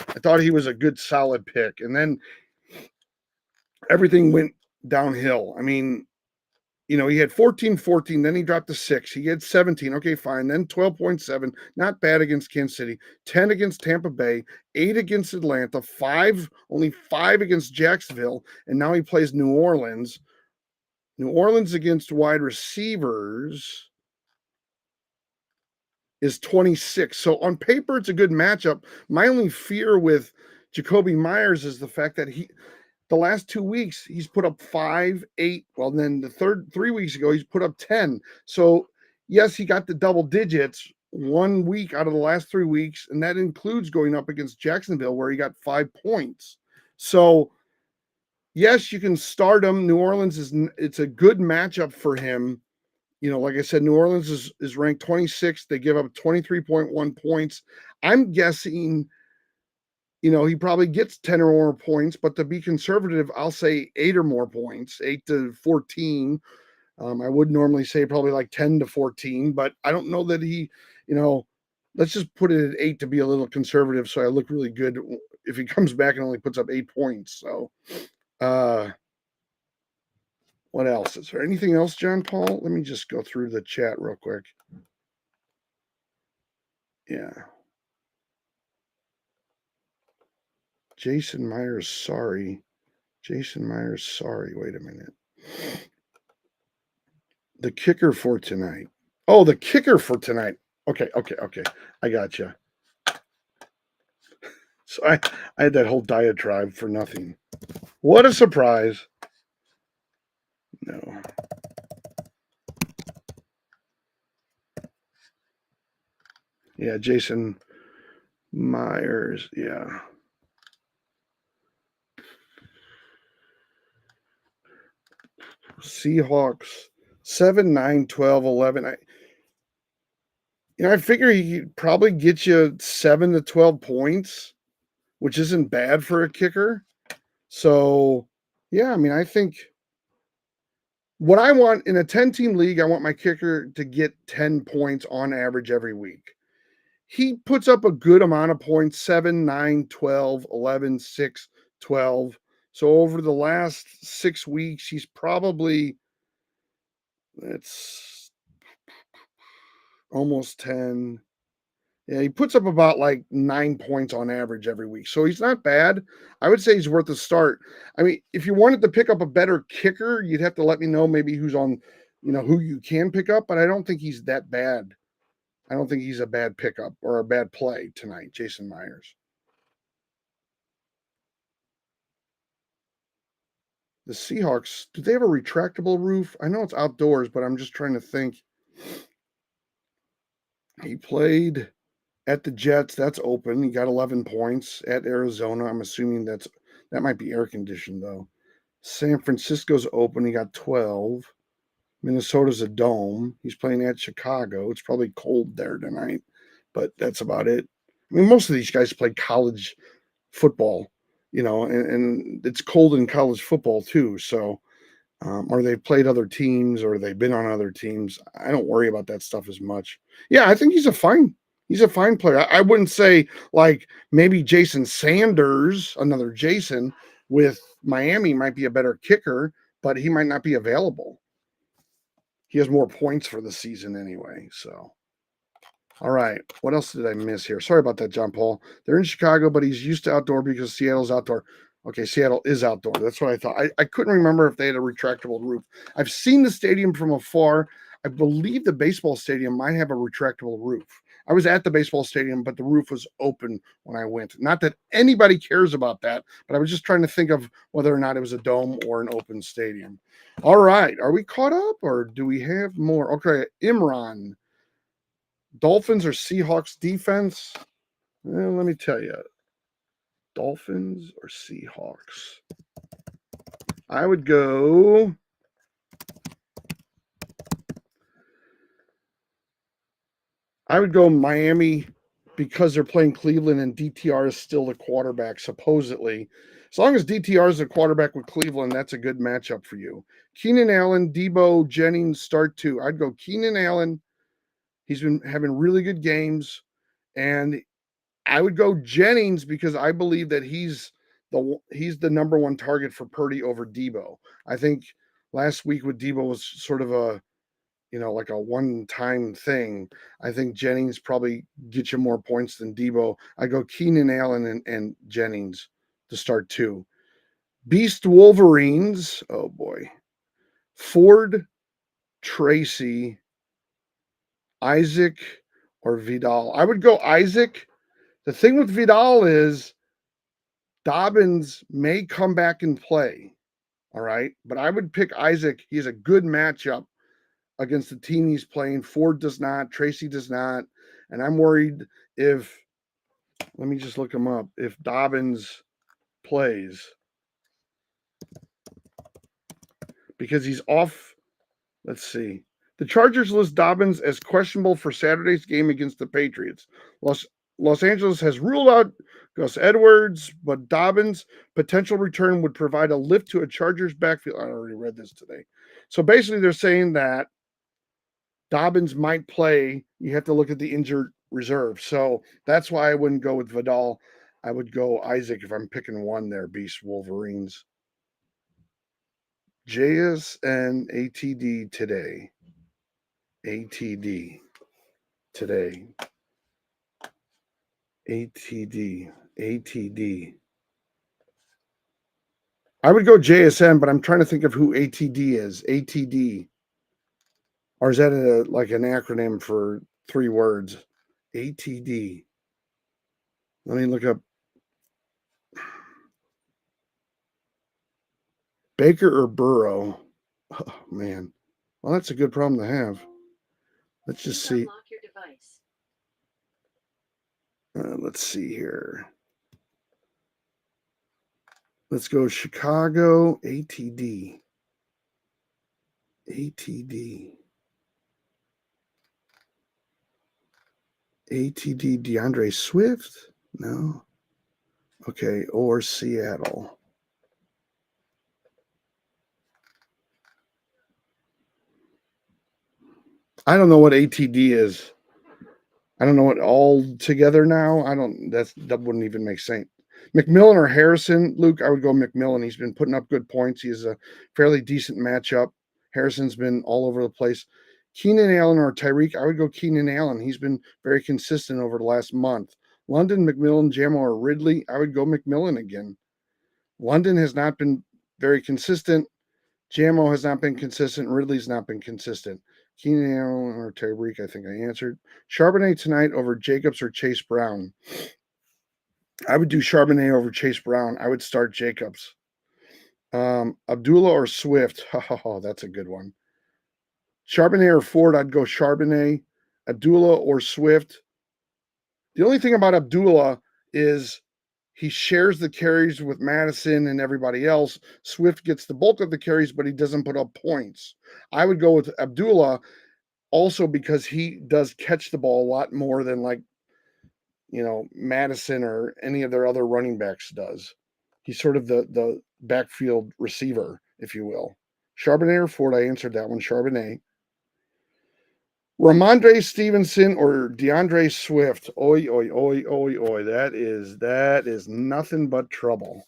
I thought he was a good, solid pick. And then everything went downhill. I mean, he had 14, then he dropped to 6. He had 17. Okay, fine. Then 12.7. Not bad against Kansas City. 10 against Tampa Bay. 8 against Atlanta. Only 5 against Jacksonville. And now he plays New Orleans. New Orleans against wide receivers is 26. So on paper, it's a good matchup. My only fear with Jacoby Myers is the fact that the last 2 weeks, he's put up 5, 8. Well, then the 3 weeks ago, he's put up 10. So, yes, he got the double digits 1 week out of the last 3 weeks, and that includes going up against Jacksonville, where he got 5 points. So, yes, you can start him. New Orleans it's a good matchup for him. Like I said, New Orleans is ranked 26th. They give up 23.1 points. I'm guessing he probably gets 10 or more points, but to be conservative, I'll say 8 or more points, 8 to 14. I would normally say probably like 10 to 14, but I don't know that let's just put it at 8 to be a little conservative. So I look really good if he comes back and only puts up 8 points. So, what else? Is there anything else, John Paul? Let me just go through the chat real quick. Yeah. Jason Myers, sorry. Jason Myers, sorry. Wait a minute. The kicker for tonight. Oh, the kicker for tonight. Okay. I got you. So I had that whole diatribe for nothing. What a surprise. No. Yeah, Jason Myers. Yeah. Seahawks 7, 9, 12, 11. I figure he could probably get you 7 to 12 points, which isn't bad for a kicker. So, yeah, I mean, I think what I want in a 10-team league, I want my kicker to get 10 points on average every week. He puts up a good amount of points 7, 9, 12, 11, 6, 12. So over the last 6 weeks, he's probably, it's almost 10. Yeah, he puts up about like 9 points on average every week. So he's not bad. I would say he's worth a start. I mean, if you wanted to pick up a better kicker, you'd have to let me know maybe who's on, who you can pick up, but I don't think he's that bad. I don't think he's a bad pickup or a bad play tonight, Jason Myers. The Seahawks, do they have a retractable roof? I know it's outdoors, but I'm just trying to think. He played at the Jets. That's open. He got 11 points at Arizona. I'm assuming that might be air conditioned though. San Francisco's open. He got 12. Minnesota's a dome. He's playing at Chicago. It's probably cold there tonight, but that's about it. I mean, most of these guys play college football, and it's cold in college football too. So, or they've played other teams or they've been on other teams. I don't worry about that stuff as much. Yeah, I think he's a fine player. I wouldn't say like maybe Jason Sanders, another Jason with Miami might be a better kicker, but he might not be available. He has more points for the season anyway. So, all right. What else did I miss here? Sorry about that, John Paul. They're in Chicago, but he's used to outdoor because Seattle's outdoor. Okay, Seattle is outdoor. That's what I thought. I couldn't remember if they had a retractable roof. I've seen the stadium from afar. I believe the baseball stadium might have a retractable roof. I was at the baseball stadium, but the roof was open when I went. Not that anybody cares about that, but I was just trying to think of whether or not it was a dome or an open stadium. All right. Are we caught up or do we have more? Okay, Imran. Dolphins or Seahawks defense? Well, let me tell you, Dolphins or Seahawks. I would go. I would go Miami because they're playing Cleveland and DTR is still the quarterback supposedly. As long as DTR is the quarterback with Cleveland, that's a good matchup for you. Keenan Allen, Debo, Jennings start two. I'd go Keenan Allen. He's been having really good games, and I would go Jennings because I believe that he's the number one target for Purdy over Debo. I think last week with Debo was sort of a like a one-time thing. I think Jennings probably gets you more points than Debo. I go Keenan Allen and Jennings to start two. Beast Wolverines. Oh boy. Ford, Tracy, Isaac, or Vidal. I would go Isaac. The thing with Vidal is Dobbins may come back and play. All right. But I would pick Isaac. He's a good matchup against the team he's playing. Ford does not. Tracy does not. And I'm worried if, let me just look him up, if Dobbins plays because he's off. Let's see. The Chargers list Dobbins as questionable for Saturday's game against the Patriots. Los Angeles has ruled out Gus Edwards, but Dobbins' potential return would provide a lift to a Chargers backfield. I already read this today. So basically, they're saying that Dobbins might play. You have to look at the injured reserve. So that's why I wouldn't go with Vidal. I would go Isaac if I'm picking one there, Beast Wolverines. JS and ATD today. ATD today. ATD. ATD. I would go JSN, but I'm trying to think of who ATD is. ATD. Or is that like an acronym for 3 words? ATD. Let me look up Baker or Burrow. Oh, man. Well, that's a good problem to have. Let's just see. Let's see here. Let's go Chicago ATD. ATD. ATD DeAndre Swift? No. Okay, or Seattle. I don't know what ATD is. I don't know what all together now. That wouldn't even make sense. McMillan or Harrison, Luke, I would go McMillan. He's been putting up good points. He has a fairly decent matchup. Harrison's been all over the place. Keenan Allen or Tyreek, I would go Keenan Allen. He's been very consistent over the last month. London, McMillan, Jamo, or Ridley, I would go McMillan again. London has not been very consistent. Jamo has not been consistent. Ridley's not been consistent. Keenan Allen or Tyreek, I think I answered. Charbonnet tonight over Jacobs or Chase Brown. I would do Charbonnet over Chase Brown. I would start Jacobs. Abdullah or Swift. Oh, that's a good one. Charbonnet or Ford, I'd go Charbonnet. Abdullah or Swift. The only thing about Abdullah is he shares the carries with Madison and everybody else. Swift gets the bulk of the carries, but he doesn't put up points. I would go with Abdullah also because he does catch the ball a lot more than Madison or any of their other running backs does. He's sort of the backfield receiver, if you will. Charbonnet or Ford, I answered that one. Charbonnet. Ramondre Stevenson or DeAndre Swift. Oi, oi, oi, oi, oi. That is nothing but trouble.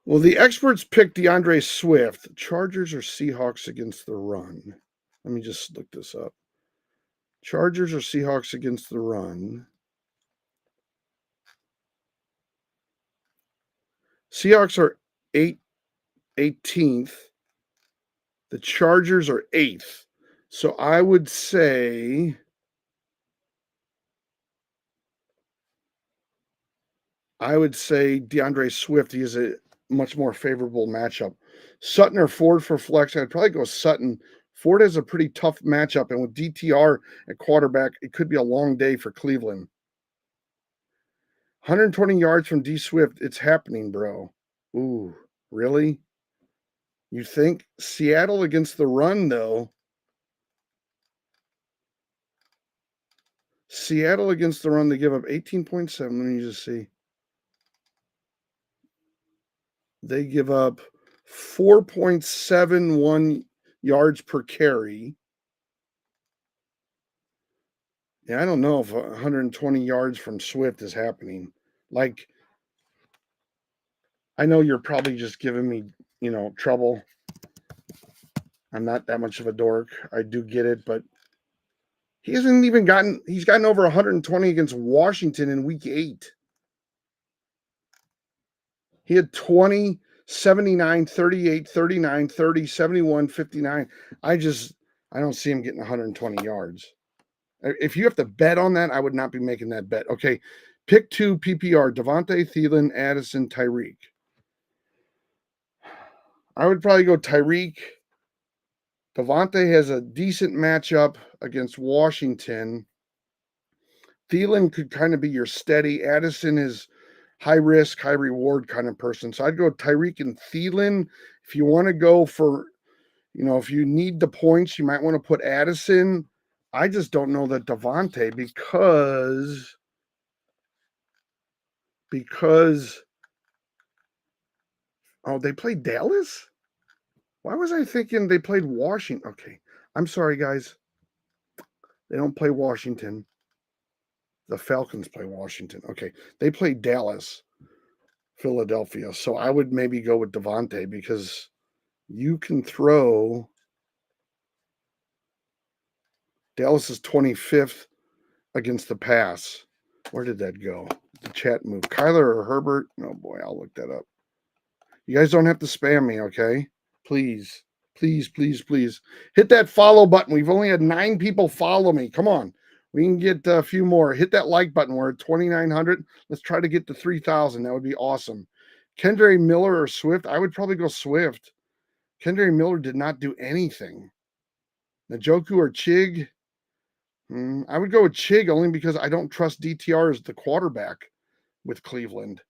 Well, the experts picked DeAndre Swift. Chargers or Seahawks against the run? Let me just look this up. Chargers or Seahawks against the run? Seahawks are 18th. The Chargers are 8th. So I would say DeAndre Swift. He is a much more favorable matchup. Sutton or Ford for flex? I'd probably go Sutton. Ford has a pretty tough matchup, and with DTR at quarterback, it could be a long day for Cleveland. 120 yards from D Swift. It's happening, bro. Ooh, really? You think Seattle against the run, though? Seattle against the run, they give up 18.7. Let me just see. They give up 4.71 yards per carry. Yeah, I don't know if 120 yards from Swift is happening. Like, I know you're probably just giving me, trouble. I'm not that much of a dork. I do get it, but he's gotten over 120 against Washington in week 8. He had 20, 79, 38, 39, 30, 71, 59. I don't see him getting 120 yards. If you have to bet on that, I would not be making that bet. Okay, pick 2 PPR: Devontae, Thielen, Addison, Tyreek. I would probably go Tyreek. Devontae has a decent matchup against Washington. Thielen could kind of be your steady. Addison is high risk, high reward kind of person. So I'd go Tyreek and Thielen. If you want to go for, if you need the points, you might want to put Addison. I just don't know that Devontae because they played Dallas? Why was I thinking they played Washington? Okay. I'm sorry, guys. They don't play Washington. The Falcons play Washington. Okay. They played Dallas, Philadelphia. So I would maybe go with Devontae because you can throw. Dallas is 25th. against the pass. Where did that go? The chat move. Kyler or Herbert? Oh boy, I'll look that up. You guys don't have to spam me, okay? Please, please, please, please. Hit that follow button. We've only had 9 people follow me. Come on. We can get a few more. Hit that like button. We're at 2,900. Let's try to get to 3,000. That would be awesome. Kendre Miller or Swift? I would probably go Swift. Kendre Miller did not do anything. Njoku or Chig? I would go with Chig only because I don't trust DTR as the quarterback with Cleveland.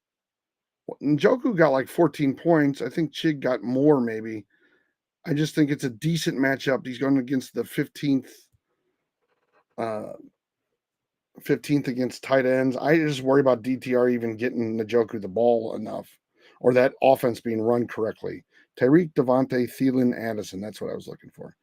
Njoku got like 14 points. I think Chig got more, maybe. I just think it's a decent matchup. He's going against the 15th 15th against tight ends. I just worry about DTR even getting Njoku the ball enough or that offense being run correctly. Tyreek, Devontae, Thielen, Addison. That's what I was looking for.